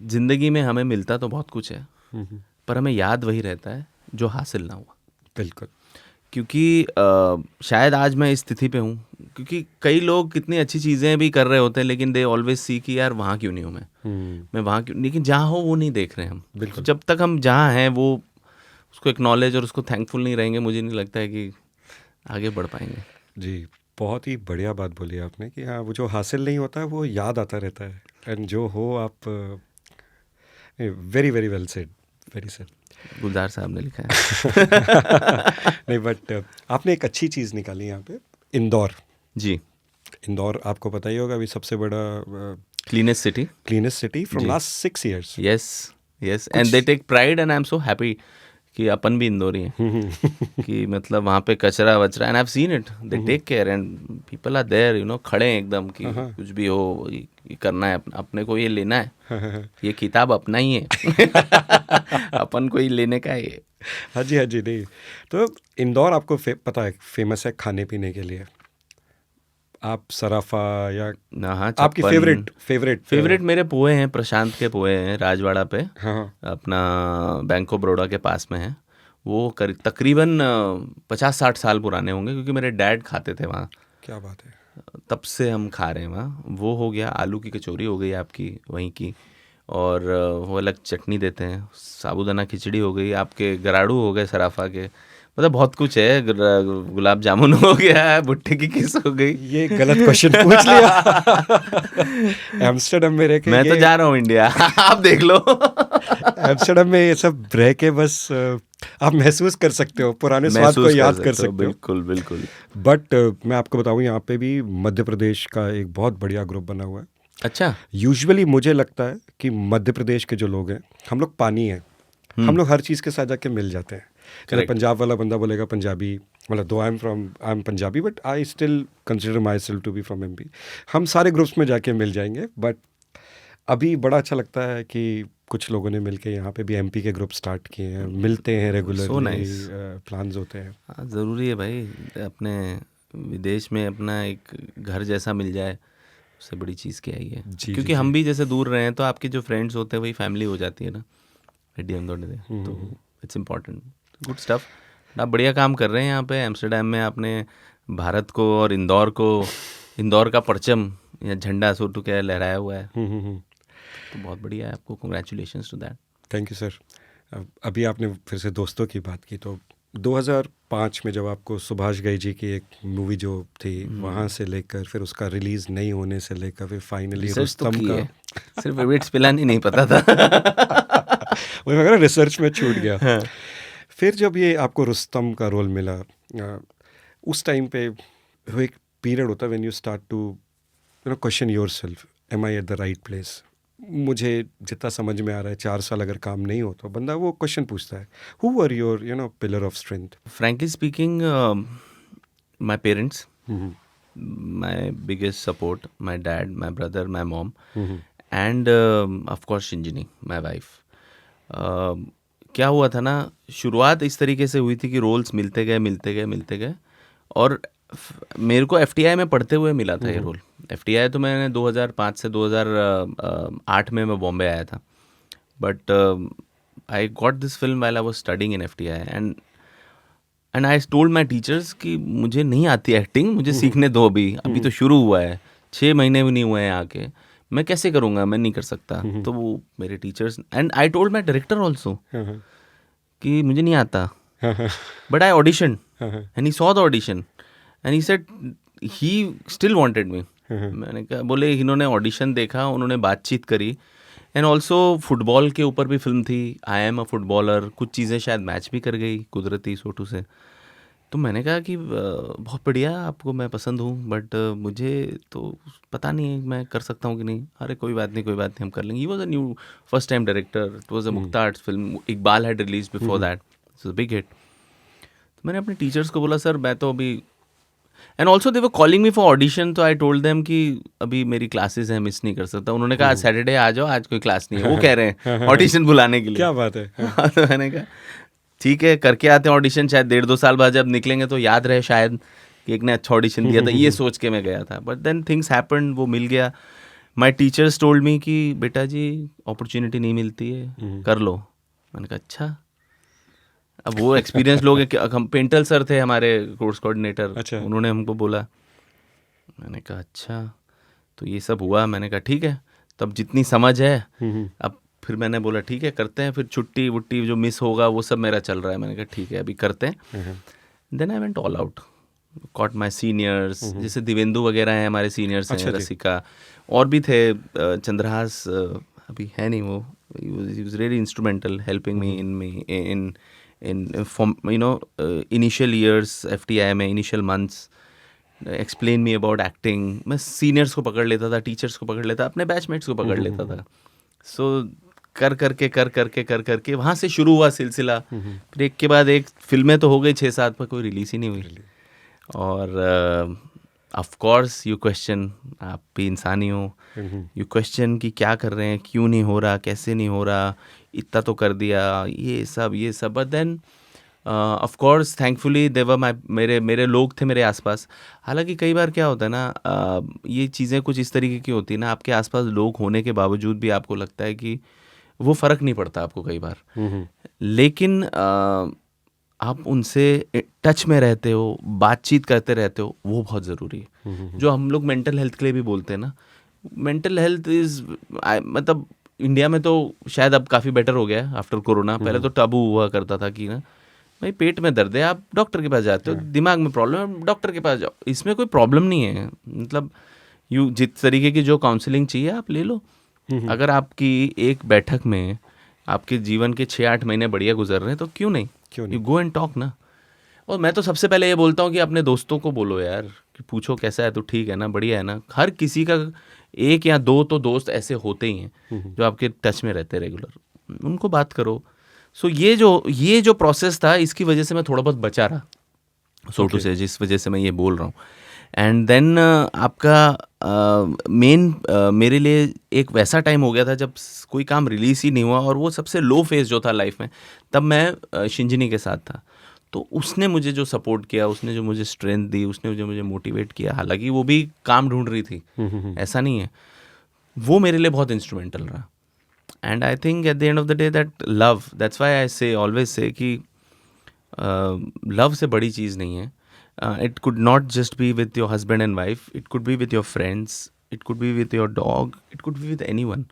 ज़िंदगी में हमें मिलता तो बहुत कुछ है, पर हमें याद वही रहता है जो हासिल ना हुआ। बिल्कुल। क्योंकि शायद आज मैं इस स्थिति पे हूँ क्योंकि कई लोग कितनी अच्छी चीज़ें भी कर रहे होते हैं, लेकिन दे ऑलवेज सी कि यार वहाँ क्यों नहीं हूँ मैं वहाँ क्यों, लेकिन जहाँ हो वो नहीं देख रहे हैं हम। बिल्कुल। जब तक हम जहाँ हैं वो उसको एक्नॉलेज और उसको थैंकफुल नहीं रहेंगे, मुझे नहीं लगता है कि आगे बढ़ पाएंगे। जी, बहुत ही बढ़िया बात बोली आपने कि हाँ, वो जो हासिल नहीं होता है वो याद आता रहता है, एंड जो हो आप very very well said, very said. Gulzar साहब ने लिखा है। नहीं, बट आपने एक अच्छी चीज़ निकाली यहाँ पे, इंदौर। जी, इंदौर आपको पता ही होगा अभी सबसे बड़ा cleanest city. Cleanest city from जी। Last 6 years। Yes yes, and they take pride and I am so happy कि अपन भी इंदौरी हैं। कि मतलब वहाँ पे कचरा वचरा, and I have seen it, they take care and people are there, you know, खड़े हैं एकदम कि कुछ भी हो ये करना है, अपने को ये लेना है, ये किताब अपना ही है। अपन को ही लेने का है ये। हाँ जी, हाँ जी। नहीं तो इंदौर आपको पता है फेमस है खाने पीने के लिए। आप सराफा या हाँ, आपकी छप्पन फेवरेट मेरे पोहे हैं, प्रशांत के पोहे हैं राजवाड़ा पे, हाँ, अपना बैंक ऑफ बड़ौदा के पास में है वो। तकरीबन 50-60 साल पुराने होंगे क्योंकि मेरे डैड खाते थे वहाँ। क्या बात है। तब से हम खा रहे हैं वहाँ। वो हो गया, आलू की कचौरी हो गई आपकी वहीं की, और वो अलग चटनी देते हैं, साबूदाना खिचड़ी हो गई आपके, गराड़ू हो गए सराफा के, मतलब बहुत कुछ है, गुलाब जामुन हो गया, भुट्टे की किस हो गई। ये गलत क्वेश्चन पूछ लिया। एम्स्टर्डम में रह के मैं तो जा रहा हूँ इंडिया। आप देख लो। एम्स्टर्डम में ये सब रह के बस आप महसूस कर सकते हो, पुराने स्वाद को याद कर सकते हो। बिल्कुल बिल्कुल। बट मैं आपको बताऊं यहाँ पे भी मध्य प्रदेश का एक बहुत बढ़िया ग्रुप बना हुआ है। अच्छा। यूजुअली मुझे लगता है कि मध्य प्रदेश के जो लोग हैं, हम लोग पानी हैं, हम लोग हर चीज़ के साथ जाके मिल जाते हैं। जैसे पंजाब वाला बंदा बोलेगा पंजाबी, मतलब though I am Punjabi but I still consider myself to be from MP. हम सारे ग्रुप्स में जाके मिल जाएंगे। बट अभी बड़ा अच्छा लगता है कि कुछ लोगों ने मिलके यहाँ पे भी एमपी के ग्रुप स्टार्ट किए हैं, मिलते हैं रेगुलरली, प्लान्स होते हैं। हाँ, ज़रूरी है भाई, अपने विदेश में अपना एक घर जैसा मिल जाए, उससे बड़ी चीज़ क्या ही है। क्योंकि हम भी जैसे दूर रहे हैं तो आपके जो फ्रेंड्स होते हैं वही फैमिली हो जाती है ना, तो इट्स इम्पॉर्टेंट। Good stuff. आप बढ़िया काम कर रहे हैं यहाँ पे एम्स्टर्डम में। आपने भारत को और इंदौर का परचम या झंडा सो टू क्या लहराया हुआ है, तो बहुत बढ़िया है। आपको congratulations to that. Thank you sir. अभी आपने फिर से दोस्तों की बात की, तो 2005 में जब आपको सुभाष घई जी की एक मूवी जो थी, वहाँ से लेकर फिर उसका रिलीज़ नहीं होने से लेकर फिर फाइनली रुस्तम का सिर्फ वेट्स पिलानी नहीं पता था। वही मगर रिसर्च में छूट गया। हाँ। फिर जब ये आपको रुस्तम का रोल मिला, उस टाइम पे वो एक पीरियड होता है when you start to question yourself, am I at the right place. मुझे जितना समझ में आ रहा है 4 साल अगर काम नहीं हो तो बंदा वो क्वेश्चन पूछता है, who were your pillar of strength? Frankly speaking, my parents, my biggest support, my dad, my brother, my mom, end of course Shinjini, my wife. क्या हुआ था ना, शुरुआत इस तरीके से हुई थी कि रोल्स मिलते गए, और मेरे को एफटीआई में पढ़ते हुए मिला था ये रोल। एफटीआई तो मैंने 2005 से 2008 में मैं बॉम्बे आया था, but I got this film while I was studying in FTI, and I told my teachers कि मुझे नहीं आती एक्टिंग, मुझे सीखने दो, अभी तो शुरू हुआ है, 6 महीने भी नहीं हुए हैं आके, मैं कैसे करूँगा, मैं नहीं कर सकता। तो वो मेरे teachers, and I told my director also कि मुझे नहीं आता, but I audition and he saw the audition and he said he still wanted me. मैंने कहा, बोले इन्होंने ऑडिशन देखा, उन्होंने बातचीत करी, एंड ऑल्सो फुटबॉल के ऊपर भी फिल्म थी, आई एम अ फुटबॉलर, कुछ चीज़ें शायद मैच भी कर गई कुदरती सोटू से। तो मैंने कहा कि बहुत बढ़िया, आपको मैं पसंद हूँ, बट मुझे तो पता नहीं है मैं कर सकता हूँ कि नहीं। अरे कोई बात नहीं, हम कर लेंगे। He was a new first time director, it was a Mukta arts film, Iqbal had release before that, it's a big hit. तो मैंने अपने टीचर्स को बोला, सर मैं तो अभी, and also they were calling me for audition, तो I told them कि अभी मेरी क्लासेस हैं, मिस नहीं कर सकता। उन्होंने कहा आज सैटरडे आ जाओ, आज कोई क्लास नहीं है, वो कह रहे हैं ऑडिशन बुलाने के लिए। क्या बात है। तो मैंने कहा ठीक है करके आते हैं ऑडिशन, शायद 1.5-2 साल बाद जब निकलेंगे तो याद रहे शायद कि एक ने अच्छा ऑडिशन दिया था, ये सोच के मैं गया था. बट देन थिंग्स हैपेंड, वो मिल गया. माई टीचर्स टोल्ड मी कि बेटा जी अपॉर्चुनिटी नहीं मिलती है, कर लो. मैंने कहा अच्छा. अब वो एक्सपीरियंस लोग हैं हम पेंटल सर थे हमारे कोर्स कोऑर्डिनेटर, अच्छा. उन्होंने हमको बोला. मैंने कहा अच्छा. तो ये सब हुआ. मैंने कहा ठीक है, तब जितनी समझ है. अब फिर मैंने बोला ठीक है करते हैं, फिर छुट्टी वुट्टी जो मिस होगा वो सब मेरा चल रहा है. मैंने कहा ठीक है अभी करते हैं. Then I went all out, caught my seniors, जैसे दिवेंदु वगैरह हैं हमारे सीनियर्स हैं, रसिका और भी थे, चंद्रहास अभी है नहीं वो, he was really instrumental helping me in from initial years FTI में initial months, explain me about acting. मैं सीनियर्स को पकड़ लेता था, टीचर्स को पकड़ लेता, अपने बैचमेट्स को पकड़ लेता था. सो कर करके वहाँ से शुरू हुआ सिलसिला. फिर एक के बाद एक फिल्में तो हो गई 6-7 पर, कोई रिलीज ही नहीं हुई. और ऑफ कोर्स यू क्वेश्चन, आप भी इंसानी हो, यू क्वेश्चन कि क्या कर रहे हैं, क्यों नहीं हो रहा, कैसे नहीं हो रहा, इतना तो कर दिया, ये सब. But then of course thankfully there were मेरे लोग थे मेरे आसपास. हालांकि कई बार क्या होता है ना, ये चीज़ें कुछ इस तरीके की होती है ना, आपके आसपास लोग होने के बावजूद भी आपको लगता है कि वो फ़र्क नहीं पड़ता आपको कई बार. लेकिन आप उनसे टच में रहते हो, बातचीत करते रहते हो, वो बहुत ज़रूरी है. जो हम लोग मेंटल हेल्थ के लिए भी बोलते हैं ना, मेंटल हेल्थ इज़ मतलब इंडिया में तो शायद अब काफ़ी बेटर हो गया है आफ्टर कोरोना. पहले तो टाबू हुआ करता था कि ना भाई पेट में दर्द है आप डॉक्टर के पास जाते हो, दिमाग में प्रॉब्लम है डॉक्टर के पास जाओ. इसमें कोई प्रॉब्लम नहीं है. मतलब जिस तरीके की जो काउंसलिंग चाहिए आप ले लो. अगर आपकी एक बैठक में आपके जीवन के 6-8 महीने बढ़िया गुजर रहे हैं तो क्यों नहीं, यू गो एंड टॉक ना. और मैं तो सबसे पहले ये बोलता हूँ कि अपने दोस्तों को बोलो यार कि पूछो कैसा है, तो ठीक है ना, बढ़िया है ना. हर किसी का 1 या 2 तो दोस्त ऐसे होते ही हैं जो आपके टच में रहते हैं रेगुलर, उनको बात करो. सो ये जो प्रोसेस था इसकी वजह से मैं थोड़ा बहुत बचा रहा, सो टू से, जिस वजह से मैं ये बोल रहा हूँ. एंड देन आपका मेन मेरे लिए एक वैसा टाइम हो गया था जब कोई काम रिलीज़ ही नहीं हुआ, और वो सबसे लो फेज़ जो था लाइफ में, तब मैं शिंजनी के साथ था. तो उसने मुझे जो सपोर्ट किया, उसने जो मुझे स्ट्रेंथ दी, उसने जो मुझे मोटिवेट किया, हालांकि वो भी काम ढूंढ रही थी, ऐसा नहीं है, वो मेरे लिए बहुत इंस्ट्रूमेंटल रहा. And I think eight the end of the day that love, that's why I से ऑलवेज से कि लव से बड़ी चीज़ नहीं है. It could not just be with your husband and wife, it could be with your friends, it could be with your dog, it could be with anyone.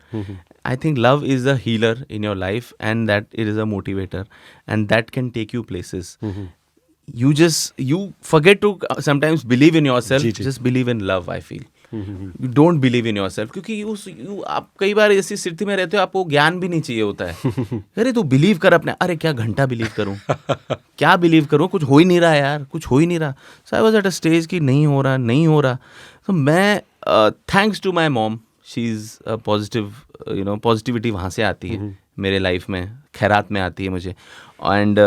I think love is a healer in your life, and that it is a motivator, and that can take you places. You forget to sometimes believe in yourself. Just believe in love, I feel. You don't believe in yourself, क्योंकि आप कई बार ऐसी स्थिति में रहते हो आपको ज्ञान भी नहीं चाहिए होता है. अरे तू बिलीव कर अपने, अरे क्या घंटा बिलीव करूं, क्या बिलीव करूं, कुछ हो ही नहीं रहा यार, कुछ हो ही नहीं रहा. So I was at a stage कि नहीं हो रहा. तो मैं thanks to my mom, she is positive, positivity वहाँ से आती है मेरे लाइफ में, खैरात में आती है मुझे. And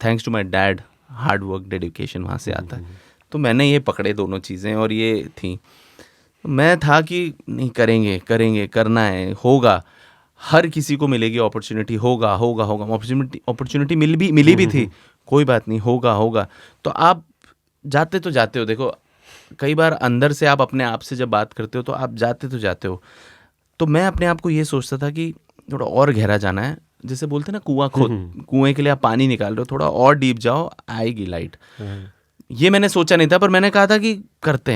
thanks to my dad, hard work dedication वहाँ से आता है. तो मैंने ये पकड़े दोनों चीज़ें और ये थी. मैं था कि नहीं, करेंगे करना है, होगा, हर किसी को मिलेगी अपॉर्चुनिटी, होगा. अपॉर्चुनिटी मिली भी थी, कोई बात नहीं, होगा. तो आप जाते हो. देखो कई बार अंदर से आप अपने आप से जब बात करते हो तो आप जाते हो. तो मैं अपने आप को ये सोचता था कि थोड़ा और गहरा जाना है, जैसे बोलते हैं ना कुएं के लिए आप पानी निकाल रहे हो, थोड़ा और डीप जाओ, आएगी लाइट. ये मैंने सोचा नहीं था, पर मैंने कहा था कि करते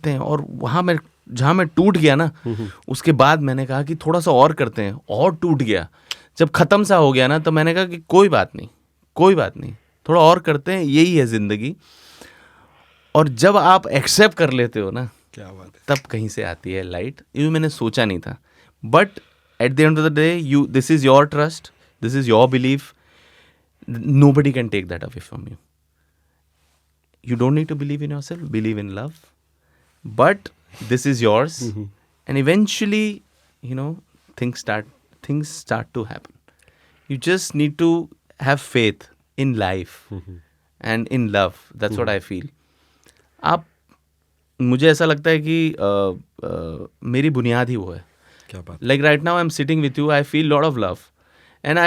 हैं. और वहाँ जहाँ मैं टूट गया ना, उसके बाद मैंने कहा कि थोड़ा सा और करते हैं, और टूट गया. जब ख़त्म सा हो गया ना, तो मैंने कहा कि कोई बात नहीं, थोड़ा और करते हैं, यही है ज़िंदगी. और जब आप एक्सेप्ट कर लेते हो ना, क्या बात है, तब कहीं से आती है लाइट. ये मैंने सोचा नहीं था, but at the end of the day this is your trust, this is your belief. Nobody can take that away from you. You don't need to believe in yourself, believe in love. But this is yours. And eventually, things start to happen. You just need to have faith in life and in love. That's what I feel. मुझे ऐसा लगता है कि मेरी बुनियाद ही वो है. क्या बात. Like right now I'm sitting with you, I feel lot of love. And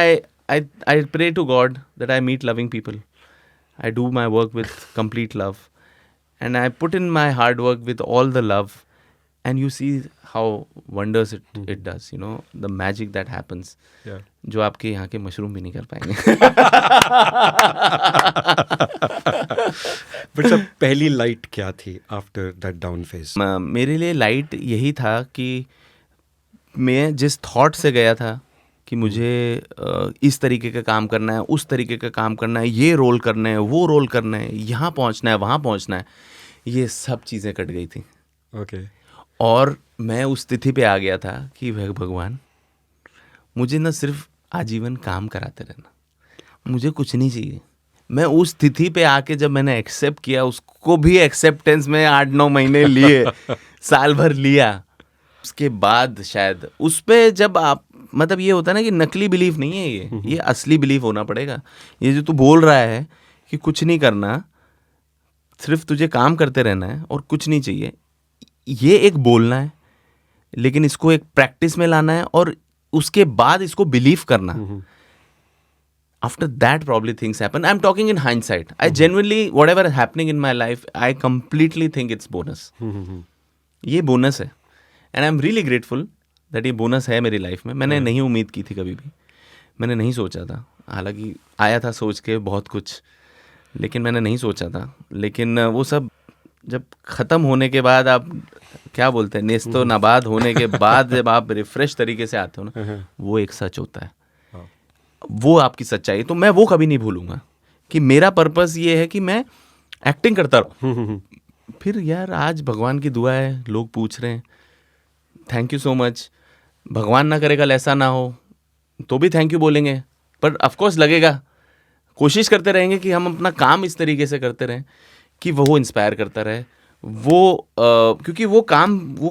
I pray to God that I meet loving people. I do my work with complete love, and I put in my hard work with all the love, and you see how wonders it does. You know, the magic that happens. Yeah. जो आपके यहाँ के mushroom भी नहीं कर पाएंगे. But sir पहली light क्या थी आफ्टर दैट डाउन फेज? मेरे लिए लाइट यही था कि मैं जिस थॉट से गया था कि मुझे इस तरीके का काम करना है, उस तरीके का काम करना है, ये रोल करना है, वो रोल करना है, यहाँ पहुँचना है, वहाँ पहुँचना है, ये सब चीज़ें कट गई थी. ओके. और मैं उस स्थिति पे आ गया था कि भगवान मुझे न सिर्फ आजीवन काम कराते रहना, मुझे कुछ नहीं चाहिए. मैं उस स्थिति पे आके जब मैंने एक्सेप्ट किया, उसको भी एक्सेप्टेंस में 8-9 महीने लिए, साल भर लिया. उसके बाद शायद उस पे जब आप मतलब ये होता है ना कि नकली बिलीफ नहीं है ये असली बिलीफ होना पड़ेगा. ये जो तू बोल रहा है कि कुछ नहीं करना, सिर्फ तुझे काम करते रहना है और कुछ नहीं चाहिए, ये एक बोलना है, लेकिन इसको एक प्रैक्टिस में लाना है और उसके बाद इसको बिलीव करना. After that probably things happen. I'm talking in hindsight. I genuinely, whatever is happening in my life, I completely think it's bonus. ये बोनस है. And I'm really grateful that ये बोनस है मेरी लाइफ में. मैंने नहीं उम्मीद की थी कभी भी. मैंने नहीं सोचा था. हालांकि आया था सोच के बहुत कुछ, लेकिन मैंने नहीं सोचा था. लेकिन वो सब जब ख़त्म होने के बाद, आप क्या बोलते हैं, नेस्तो नाबाद होने के बाद जब आप रिफ्रेश तरीके से आते हो ना, वो एक सच होता है. वो आपकी सच्चाई. तो मैं वो कभी नहीं भूलूंगा कि मेरा पर्पस ये है कि मैं एक्टिंग करता रहूं. फिर यार आज भगवान की दुआ है, लोग पूछ रहे हैं, थैंक यू सो मच. भगवान ना करे कल ऐसा ना हो तो भी थैंक यू बोलेंगे, पर ऑफकोर्स लगेगा. कोशिश करते रहेंगे कि हम अपना काम इस तरीके से करते रहें कि वो इंस्पायर करता रहे. क्योंकि वो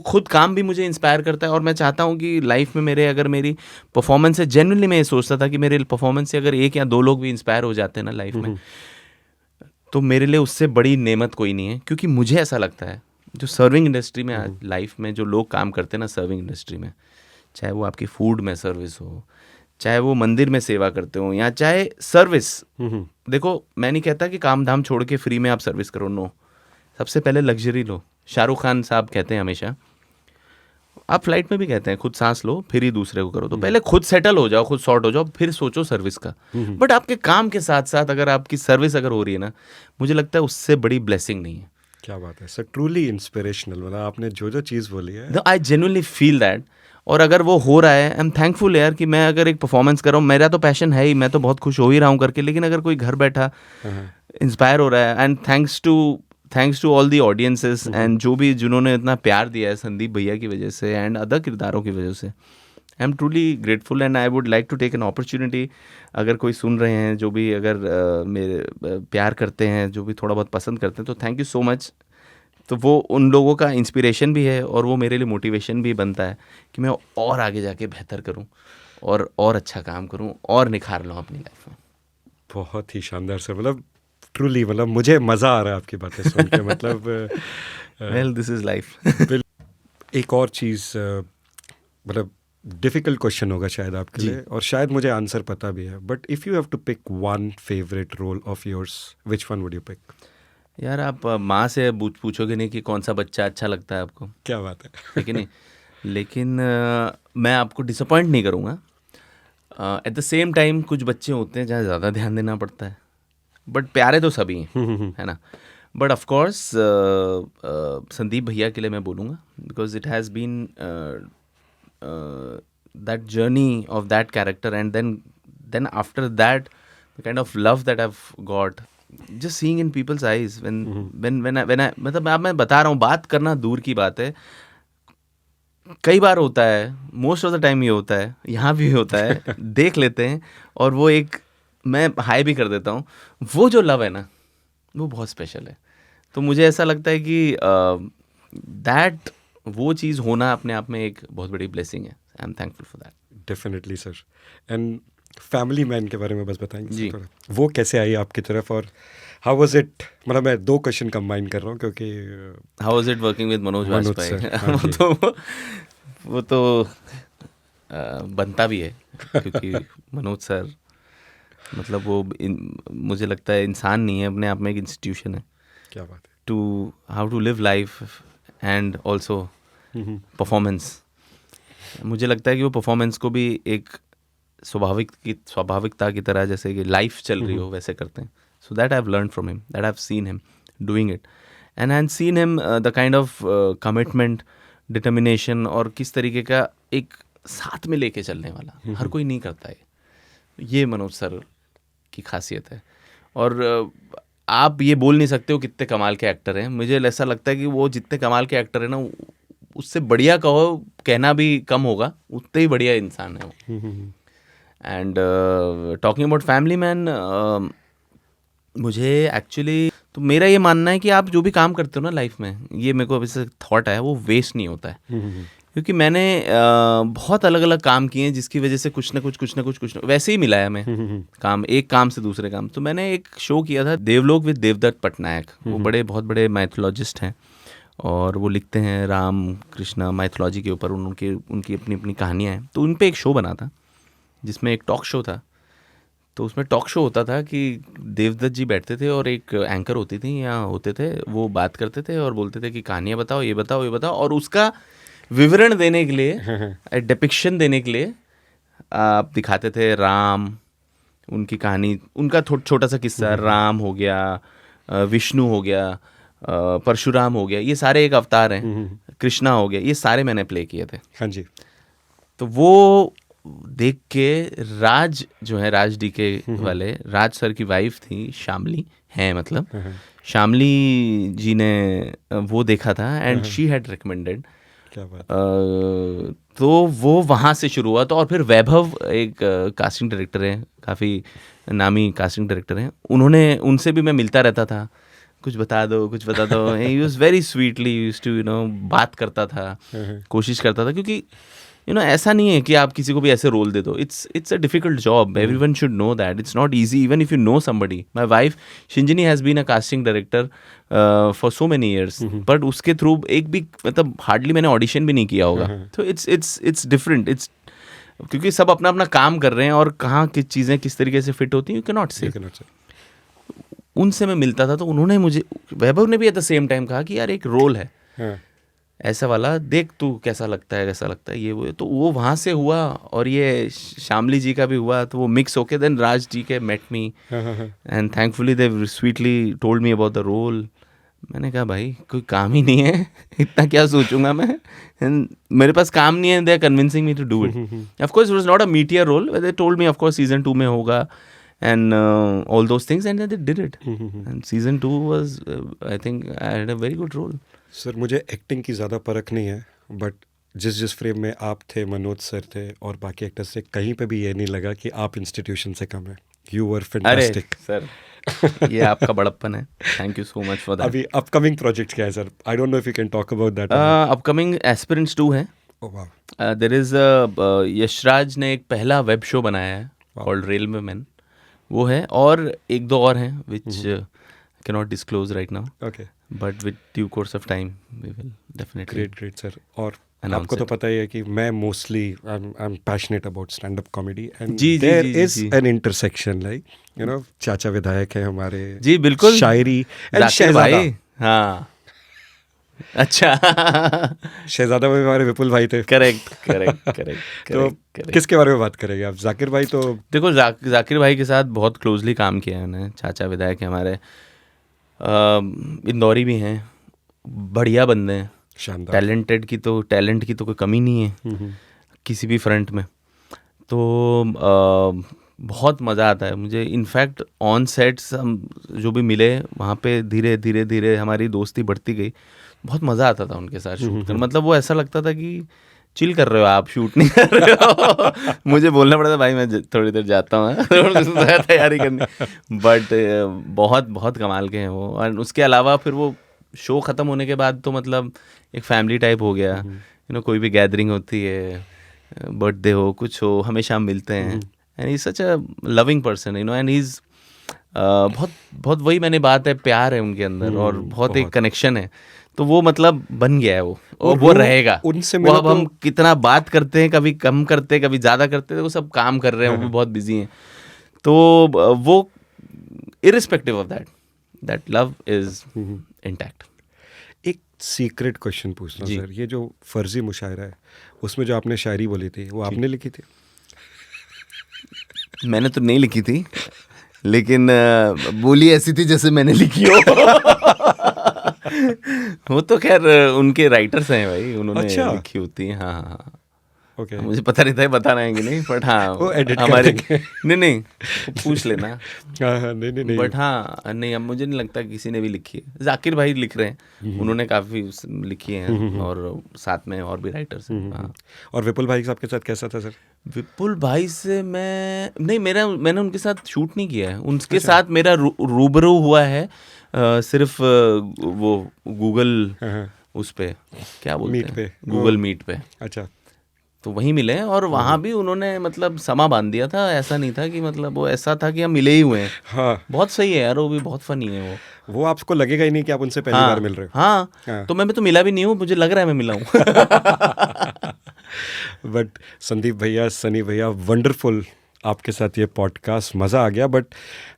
खुद काम भी मुझे इंस्पायर करता है. और मैं चाहता हूँ कि लाइफ में मेरे, अगर मेरी परफॉर्मेंस से, जेन्युइनली मैं ये सोचता था कि मेरे परफॉर्मेंस से अगर 1 या 2 लोग भी इंस्पायर हो जाते हैं ना लाइफ में, तो मेरे लिए उससे बड़ी नेमत कोई नहीं है. क्योंकि मुझे ऐसा लगता है जो सर्विंग इंडस्ट्री में आज लाइफ में जो लोग काम करते हैं ना, सर्विंग इंडस्ट्री में, चाहे वो आपकी फूड में सर्विस हो, चाहे वो मंदिर में सेवा करते हो, या चाहे सर्विस. देखो, मैं नहीं कहता कि काम धाम छोड़ के फ्री में आप सर्विस करो, नो. सबसे पहले लग्जरी लो. शाहरुख खान साहब कहते हैं हमेशा, आप फ्लाइट में भी कहते हैं, खुद सांस लो फिर ही दूसरे को करो. तो पहले खुद सेटल हो जाओ, खुद सॉर्ट हो जाओ, फिर सोचो सर्विस का. बट आपके काम के साथ साथ अगर आपकी सर्विस अगर हो रही है ना, मुझे लगता है उससे बड़ी ब्लेसिंग नहीं है. क्या बात है सर, ट्रूली इंस्पिरेशनल. मतलब आपने जो जो चीज़ बोली है, आई जेन्युइनली फील दैट. और अगर वो हो रहा है, आई एम थैंकफुल यार कि मैं अगर एक परफॉर्मेंस कर रहा हूँ, मेरा तो पैशन है ही, मैं तो बहुत खुश हो ही रहा हूँ करके. लेकिन अगर कोई घर बैठा इंस्पायर हो रहा है, and thanks to all the audiences, and जो भी जिन्होंने इतना प्यार दिया है संदीप भैया की वजह से एंड अदर किरदारों की वजह से, I am truly grateful. And I would like to take an opportunity, अगर कोई सुन रहे हैं जो भी अगर मेरे प्यार करते हैं, जो भी थोड़ा बहुत पसंद करते हैं, तो थैंक यू सो मच. तो वो उन लोगों का इंस्पिरेशन भी है और वो मेरे लिए मोटिवेशन भी बनता है कि मैं और आगे जाके बेहतर करूं और अच्छा काम करूं और निखार लूं अपनी लाइफ में. बहुत ही शानदार सर. मतलब ट्रूली, मतलब मुझे मज़ा आ रहा है आपकी बातें सुन के. मतलब वेल, दिस इज़ लाइफ. एक और चीज़, मतलब डिफ़िकल्ट क्वेश्चन होगा शायद आपके लिए, और शायद मुझे आंसर पता भी है, but if you have to pick one favourite role of yours, which one would you pick? यार आप माँ से पूछोगे नहीं कि कौन सा बच्चा अच्छा लगता है आपको. क्या बात है. ठीक है नहीं. लेकिन मैं आपको डिसअपॉइंट नहीं करूँगा. एट द सेम टाइम कुछ बच्चे होते हैं जहाँ ज़्यादा ध्यान देना पड़ता है, बट प्यारे तो सभी हैं, है ना. बट ऑफ कोर्स संदीप भैया के लिए मैं बोलूँगा, because it has been that journey of that character, and then after that the kind of love that I have got, just seeing in people's eyes when I मतलब अब मैं बता रहा हूँ, बात करना दूर की बात है, कई बार होता है, मोस्ट ऑफ द टाइम ये होता है, यहाँ भी होता है, देख लेते हैं और वो एक मैं हाई भी कर देता हूँ. वो जो लव है ना, वो बहुत स्पेशल है. तो मुझे ऐसा लगता है कि दैट वो चीज़ होना अपने आप में एक बहुत बड़ी ब्लेसिंग है. I am thankful for that. Definitely sir. And family man के बारे में बस बताएंगे जी. थोड़ा, वो कैसे आई आपकी तरफ, और हाउ वाज इट? मतलब मैं 2 क्वेश्चन कंबाइन कर रहा हूँ क्योंकि how was it working with Manoj Vajpayee. वो तो बनता भी है क्योंकि मनोज सर मतलब वो मुझे लगता है इंसान नहीं है, अपने आप में एक इंस्टीट्यूशन है. क्या बात है. To how to live life and also performance. मुझे लगता है कि वो परफॉर्मेंस को भी एक स्वाभाविकता की तरह, जैसे कि लाइफ चल रही हो वैसे करते हैं. So that I have learn from him, that I have seen him doing it, and I have seen him the kind of commitment, determination, और किस तरीके का एक साथ में लेके चलने वाला हर कोई नहीं करता है. ये मनोज सर की खासियत है. और आप ये बोल नहीं सकते हो कितने कमाल के एक्टर हैं. मुझे ऐसा लगता है कि वो जितने कमाल के एक्टर हैं ना, उससे बढ़िया कहो कहना भी कम होगा, उतने ही बढ़िया इंसान है वो. And talking about family man, मुझे एक्चुअली तो मेरा ये मानना है कि आप जो भी काम करते हो ना लाइफ में, ये मेरे को अभी से थॉट आया, वो वेस्ट नहीं होता है. क्योंकि मैंने बहुत अलग अलग काम किए हैं जिसकी वजह से कुछ ना कुछ वैसे ही मिला है हमें काम, एक काम से दूसरे काम. तो मैंने एक शो किया था देवलोक विद देवदत्त पटनायक. वो बहुत बड़े माइथोलॉजिस्ट हैं और वो लिखते हैं राम कृष्ण माइथोलॉजी के ऊपर, उनकी अपनी अपनी कहानियाँ हैं. तो उन पर एक शो बना था जिसमें एक टॉक शो था. तो उसमें टॉक शो होता था कि देवदत्त जी बैठते थे और एक एंकर होती थी या होते थे, वो बात करते थे और बोलते थे कि कहानियाँ बताओ, ये बताओ, ये बताओ, और उसका विवरण देने के लिए, डिपिक्शन देने के लिए आप दिखाते थे राम, उनकी कहानी, उनका छोटा सा किस्सा. राम हो गया, विष्णु हो गया, परशुराम हो गया, ये सारे एक अवतार हैं, कृष्णा हो गया, ये सारे मैंने प्ले किए थे. हाँ जी. तो वो देख के राज जो है, राज डीके वाले, राज सर की वाइफ थी शामली, हैं मतलब शामली जी ने वो देखा था एंड शी हैड रिकमेंडेड. क्या बात. तो वो वहाँ से शुरू हुआ. तो और फिर वैभव एक कास्टिंग डायरेक्टर हैं, काफ़ी नामी कास्टिंग डायरेक्टर हैं, उनसे भी मैं मिलता रहता था, कुछ बता दो, कुछ बता दो. He was very sweetly used to बात करता था, कोशिश करता था. क्योंकि ऐसा नहीं है कि आप किसी को भी ऐसे रोल दे दो. It's a difficult job. Everyone should know that it's not easy, even if you know somebody. My wife Shinjini has been a casting director for so many years, but उसके थ्रू एक भी मतलब हार्डली मैंने audition भी नहीं किया होगा. तो इट्स डिफरेंट. क्योंकि सब अपना अपना काम कर रहे हैं और कहाँ किस चीज़ें किस तरीके से फिट होती हैं, यू कैन नॉट से. उनसे मैं मिलता था तो उन्होंने मुझे, वैभव ने भी एट द सेम टाइम कहा कि यार एक रोल है ऐसा वाला, देख तू कैसा लगता है, ये वो. तो वो वहाँ से हुआ और ये शामली जी का भी हुआ. तो वो मिक्स होके देन राज जी के met me and thankfully they sweetly told me about the role. मैंने कहा भाई कोई काम ही नहीं है, इतना क्या सोचूंगा मैं, मेरे पास काम नहीं है. They are convincing me to do it. Of course it was not a meatier role, they told me of course season 2 में होगा and all those things, and they did it. And season 2 was I think I had a very good role. Sir मुझे acting की ज़्यादा परख नहीं है, but जिस frame में आप थे, मनोज सर थे और बाकी एक्टर्स थे, कहीं पे भी ये नहीं लगा कि आप इंस्टीट्यूशन से कम है. You were fantastic. सर ये आपका बड़प्पन है. Thank you so much for that. अभी अपकमिंग प्रोजेक्ट क्या है sir? I don't know if you can talk about that. Upcoming aspirants 2 है. देयर इज यशराज ने एक पहला वेब शो बनाया है कॉल्ड रेलवे मैन, वो है, और एक दो और हैं which can not disclose right now. Okay. But with due course of time we will definitely. Great sir. और आपको तो पता ही है कि मैं mostly I am passionate about stand up comedy and there is an intersection, like you know Chacha Vidhayak Hain Humare. जी बिल्कुल. शायरी एंड शहजादा. हाँ अच्छा. शहजादा में हमारे विपुल भाई थे. करेक्ट. तो किसके बारे में बात करेंगे आप? जाकिर भाई तो देखो, जाकिर भाई के साथ बहुत क्लोजली काम किया है उन्होंने. चाचा विधायक है हमारे, इंदौरी भी हैं, बढ़िया बंदे हैं, टैलेंट की तो कोई कमी नहीं है किसी भी फ्रंट में. तो बहुत मज़ा आता है मुझे. इनफैक्ट ऑन सेट्स हम जो भी मिले वहाँ पे धीरे हमारी दोस्ती बढ़ती गई. बहुत मज़ा आता था उनके साथ शूट कर. मतलब वो ऐसा लगता था कि चिल कर रहे हो आप, शूट नहीं कर रहे हो. मुझे बोलना पड़ा था भाई मैं थोड़ी देर जाता हूँ तैयारी करनी. बट बहुत कमाल के हैं वो. और उसके अलावा फिर वो शो ख़त्म होने के बाद तो मतलब एक फैमिली टाइप हो गया. कोई भी गैदरिंग होती है, बर्थडे हो, कुछ हो, हमेशा हम मिलते हैं. And he such a loving person, and he is बहुत वही मैंने बात है, प्यार है उनके अंदर और बहुत एक कनेक्शन है. तो वो मतलब बन गया है वो, और वो रहेगा. उनसे वो अब हम कितना बात करते हैं, कभी कम करते हैं, कभी ज़्यादा करते हैं, वो सब काम कर रहे हैं, वो भी बहुत बिजी हैं. तो वो irrespective of that love is intact. एक सीक्रेट क्वेश्चन पूछना जी। सर, ये जो फर्जी मुशायरा है उसमें जो आपने शायरी बोली थी वो आपने लिखी थी? मैंने तो नहीं लिखी थी, लेकिन बोली ऐसी थी जैसे मैंने लिखी हो। वो तो खैर उनके राइटर्स हैं भाई, उन्होंने अच्छा। लिखी होती है। हाँ हाँ हाँ। ओके। मुझे पता नहीं था ये बता रहे हैं कि नहीं, बट हाँ वो edit कर हमारे देंगे। नहीं वो पूछ लेना। हाँ हाँ, नहीं बट हाँ नहीं, अब मुझे नहीं लगता किसी ने भी लिखी है। जाकिर भाई लिख रहे हैं, उन्होंने काफ़ी लिखी हैं, और साथ में और भी राइटर्स हैं। हाँ। और विपुल भाई साहब के साथ कैसा था सर? विपुल भाई से मैंने उनके साथ शूट नहीं किया है। उनके साथ मेरा रूबरू हुआ है सिर्फ वो गूगल हाँ, उस पे क्या बोलते मीट हैं, पे। गूगल मीट पे, अच्छा। तो वहीं मिले हैं। और वहाँ भी उन्होंने मतलब समा बांध दिया था, ऐसा नहीं था कि मतलब वो ऐसा था कि हम मिले ही हुए हैं। हाँ, बहुत सही है यार, वो भी बहुत फनी है वो। आपको लगेगा ही नहीं कि आप उनसे पहली बार मिल रहे हो। हाँ हाँ। तो मैं भी तो मिला भी नहीं हूँ, मुझे लग रहा है मैं मिला हूँ। बट संदीप भैया, सनी भैया, वंडरफुल आपके साथ ये पॉडकास्ट, मज़ा आ गया। बट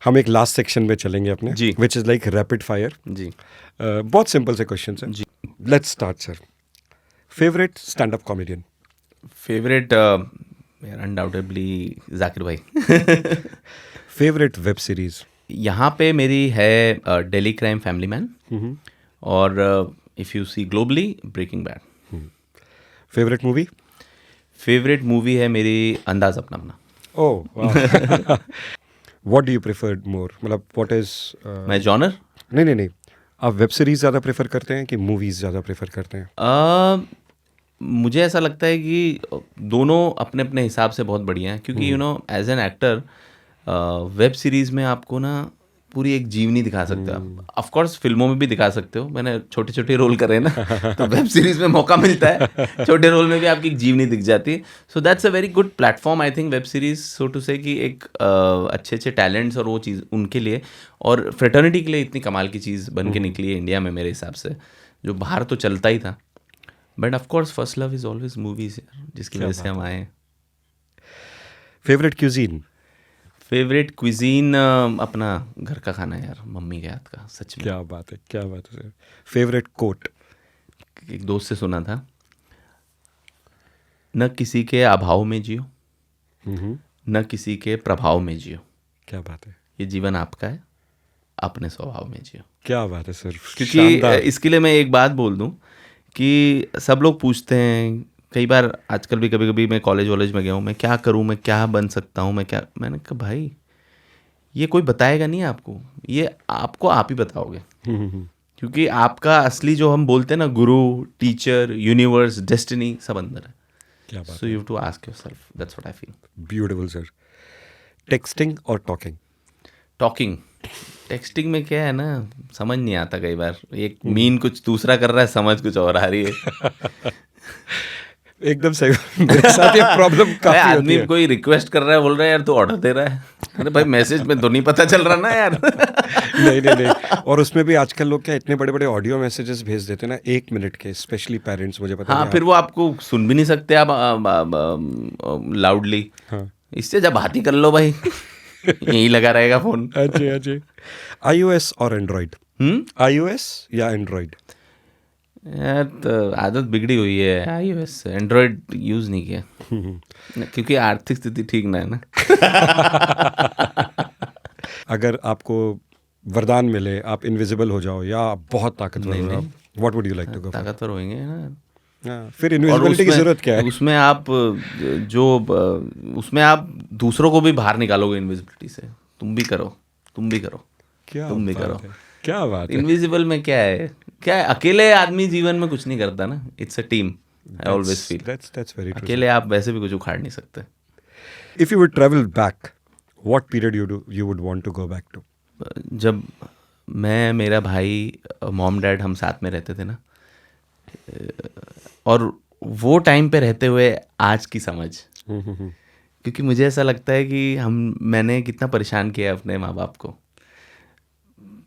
हम एक लास्ट सेक्शन में चलेंगे अपने, जी। Which is like rapid fire. जी बहुत सिंपल से क्वेश्चन है। जी। Let's start sir. Favourite stand up comedian? Favourite यार अनडाउटेबली जाकिर भाई। Favourite web series? यहाँ पे मेरी है डेली क्राइम फैमिली मैन, और if you see globally breaking bad. Favourite movie? Favourite movie है मेरी Andaz Apna Apna. Oh, what do you prefer more, मतलब व्हाट इज? मैं जॉनर नहीं, आप वेब सीरीज ज़्यादा प्रेफर करते हैं कि मूवीज़ ज़्यादा प्रेफर करते हैं? मुझे ऐसा लगता है कि दोनों अपने अपने हिसाब से बहुत बढ़िया हैं, क्योंकि you know as an actor web series में आपको ना पूरी एक जीवनी दिखा सकते हो आप। ऑफ कोर्स फिल्मों में भी दिखा सकते हो, मैंने छोटे छोटे रोल करे ना, तो वेब सीरीज़ में मौका मिलता है छोटे रोल में भी आपकी एक जीवनी दिख जाती है। So that's a very good platform I think, web series so to say, कि एक अच्छे अच्छे टैलेंट्स और वो चीज़ उनके लिए, और फ्रेटर्निटी के लिए इतनी कमाल की चीज़ बन के निकली है इंडिया में मेरे हिसाब से, जो बाहर तो चलता ही था। But of course first love is always movies, जिसकी वजह से हम आए हैं। Favourite cuisine? फेवरेट क्विजीन अपना घर का खाना यार, मम्मी के हाथ का, सच में। क्या बात है, क्या बात है सर। Favourite coat? एक दोस्त से सुना था, न किसी के अभाव में जियो, न किसी के प्रभाव में जियो, क्या बात है, ये जीवन आपका है, अपने स्वभाव में जियो। क्या बात है सर, क्योंकि शानदार। इसके लिए मैं एक बात बोल दूं कि सब लोग पूछते हैं कई बार, आजकल भी कभी कभी मैं कॉलेज वॉलेज में गया हूँ, मैं क्या करूँ, मैं क्या बन सकता हूँ, मैंने कहा भाई ये कोई बताएगा नहीं आपको, ये आपको आप ही बताओगे। क्योंकि आपका असली जो हम बोलते हैं ना, गुरु, टीचर, यूनिवर्स, डेस्टिनी, सब अंदर है। क्या बात so you have to ask yourself, that's what I feel. Beautiful sir. Texting और टॉकिंग? टॉकिंग। टेक्सटिंग में क्या है ना, समझ नहीं आता कई बार, एक मीन कुछ दूसरा कर रहा है, समझ कुछ और आ रही है। एकदम सही। मेरे साथ ये प्रॉब्लम काफी होती आदमी है। कोई रिक्वेस्ट कर रहा है, बोल रहा है यार तू ऑर्डर दे रहा है, अरे भाई मैसेज में तो नहीं पता चल रहा ना यार। नहीं, और उसमें भी आजकल लोग क्या इतने बड़े बड़े ऑडियो मैसेजेस भेज देते हैं ना, 1 मिनट के, स्पेशली पेरेंट्स, मुझे पता हाँ, नहीं फिर वो आपको सुन भी नहीं सकते आप लाउडली। हाँ। इससे जब बात ही कर लो भाई, यही लगा रहेगा फोन। अच्छे। iOS और एंड्रॉइड? iOS या एंड्रॉइड? यार तो आदत बिगड़ी हुई है iOS से, एंड्रॉयड यूज़ नहीं किया क्योंकि आर्थिक स्थिति ठीक ना है ना। अगर आपको वरदान मिले, आप इनविजिबल हो जाओ या आप बहुत ताकतवर हो जाओ, what would you like to go? ताकतवर होंगे ना। फिर इनविजिबिलिटी की जरूरत क्या है? उसमें आप उसमें आप दूसरों को भी बाहर निकालोगे इनविजिबिलिटी से। तुम भी करो, तुम भी करो, क्या तुम भी बात करो। है, क्या बात है। इनविजिबल में क्या है, अकेले आदमी जीवन में कुछ नहीं करता ना, it's a team. I always feel that's very true. अकेले आप वैसे भी कुछ उखाड़ नहीं सकते। If you would travel back, what period you would want to go back to? जब मैं, मेरा भाई, मॉम डैड हम साथ में रहते थे ना, और वो टाइम पे रहते हुए आज की समझ, क्योंकि मुझे ऐसा लगता है कि मैंने कितना परेशान किया है अपने माँ बाप को,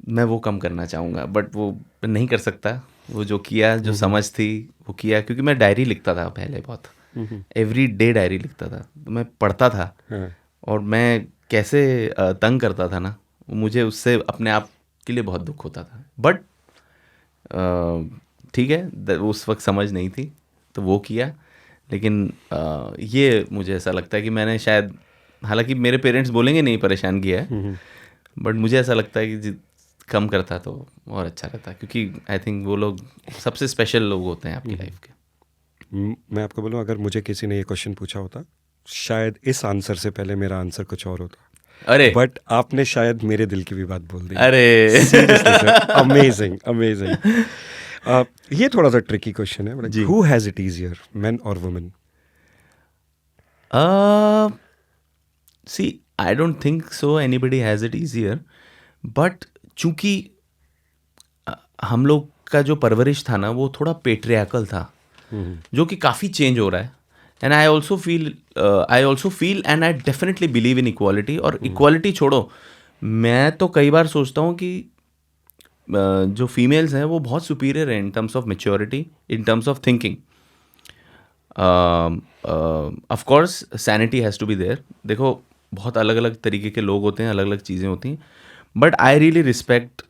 मैं वो कम करना चाहूँगा, बट वो नहीं कर सकता। वो जो किया, जो समझ थी वो किया, क्योंकि मैं डायरी लिखता था पहले बहुत, एवरी डे डायरी लिखता था, तो मैं पढ़ता था, और मैं कैसे तंग करता था ना, मुझे उससे अपने आप के लिए बहुत दुख होता था. बट ठीक है, उस वक्त समझ नहीं थी तो वो किया. लेकिन ये मुझे ऐसा लगता है कि मैंने शायद, हालांकि मेरे पेरेंट्स बोलेंगे नहीं परेशान किया है, बट मुझे ऐसा लगता है कि कम करता तो और अच्छा रहता, क्योंकि आई थिंक वो लोग सबसे स्पेशल लोग होते हैं आपकी लाइफ के. मैं आपको बोलूँ, अगर मुझे किसी ने ये क्वेश्चन पूछा होता, शायद इस आंसर से पहले मेरा आंसर कुछ और होता. अरे बट आपने शायद मेरे दिल की भी बात बोल दी. अरे अमेजिंग अमेजिंग. ये थोड़ा सा ट्रिकी क्वेश्चन है. जी. Who has it easier, men और women? See I don't think so anybody has it easier, but चूंकि हम लोग का जो परवरिश था ना वो थोड़ा पेट्रियाकल था, जो कि काफ़ी चेंज हो रहा है. And I also feel and I definitely believe in equality. और इक्वालिटी छोड़ो, मैं तो कई बार सोचता हूँ कि जो फीमेल्स हैं वो बहुत सुपीरियर हैं in terms of maturity, in terms of thinking. Of course sanity has to be there. देखो, बहुत अलग अलग तरीके के लोग होते हैं, अलग अलग चीज़ें होती हैं, but I really respect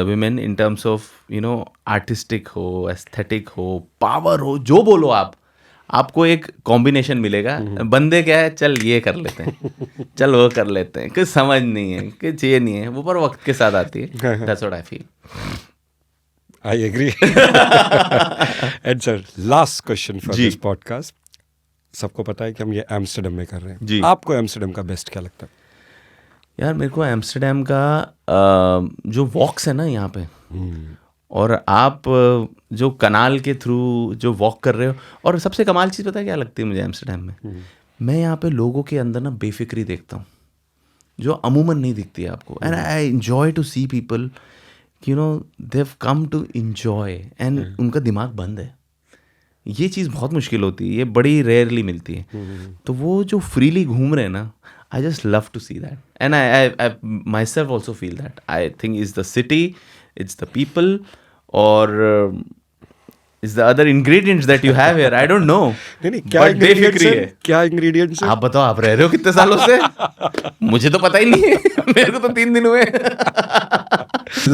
women in terms of, you know, artistic हो, aesthetic हो, power हो, जो बोलो आपको एक कॉम्बिनेशन मिलेगा. बंदे क्या है, चल ये कर लेते हैं, चल वो कर लेते हैं, कुछ समझ नहीं है, कुछ ये नहीं है, वो पर वक्त के साथ आती है. That's what I feel. I agree. And sir, last question for ji. this podcast. सबको पता है कि हम ये एम्स्टर्डम में कर रहे हैं. जी. आपको एम्स्टर्डम का बेस्ट क्या लगता है? यार मेरे को एम्स्टर्डम का जो वॉक्स है ना यहाँ पे, और आप जो कनाल के थ्रू जो वॉक कर रहे हो, और सबसे कमाल चीज़ पता है क्या लगती है मुझे एम्स्टर्डम में? मैं यहाँ पे लोगों के अंदर ना बेफिक्री देखता हूँ, जो अमूमन नहीं दिखती है आपको. And I enjoy to see people, you know, they have come to enjoy, and उनका दिमाग बंद है. ये चीज़ बहुत मुश्किल होती है, ये बड़ी रेयरली मिलती है. तो वो जो फ्रीली घूम रहे हैं ना, I just love to see that, and I myself also feel that. I think it's the city, it's the people, or it's the other ingredients that you have here. I don't know. नहीं, क्या ingredients है? क्या ingredients है? आप बताओ, आप रह रहे हो कितने सालों से? मुझे तो पता ही नहीं है. मेरे को तो 3 दिन हुए.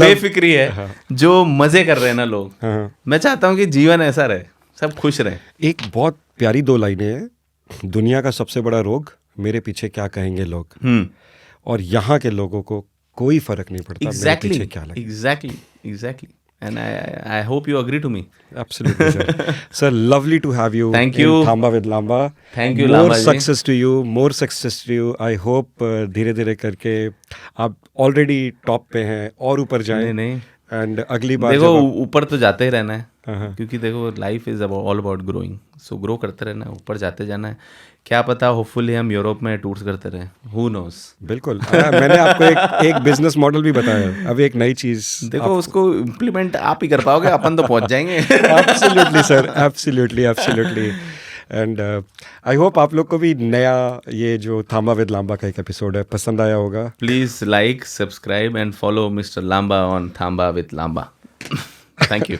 बेफिक्री है, जो मजे कर रहे हैं ना लोग. मैं चाहता हूँ कि जीवन ऐसा रहे, सब खुश रहे. एक बहुत प्यारी 2 लाइनें हैं. दुनिया का सबसे बड़ा रोग, मेरे पीछे क्या कहेंगे लोग. और यहाँ के लोगों को कोई फर्क नहीं पड़ता मेरे पीछे क्या लगे. Exactly. And I hope you agree to me. Absolutely, sir. Sir, lovely to have you. Thank you. In Thamba with Lamba. Thank you, More Lamba ji. success to you. More success to you. I hope धीरे धीरे करके आप already top पे हैं और ऊपर जाएं. नहीं. एंड अगली बार देखो, ऊपर तो जाते ही रहना है, क्योंकि देखो life is all about growing. So grow करते रहना है, ऊपर जाते जाना है. क्या पता, होपफुली हम यूरोप में टूर्स करते रहें. Who knows. बिल्कुल. मैंने आपको एक बिजनेस मॉडल भी बताया. अभी एक नई चीज देखो, उसको इम्प्लीमेंट आप ही कर पाओगे, अपन तो पहुंच जाएंगे. Absolutely sir, absolutely. And I hope आप लोग को भी नया ये जो थांबा विद लांबा का एक एपिसोड है पसंद आया होगा. Please like, subscribe and follow mister Lamba on Thamba with Lamba. Thank you.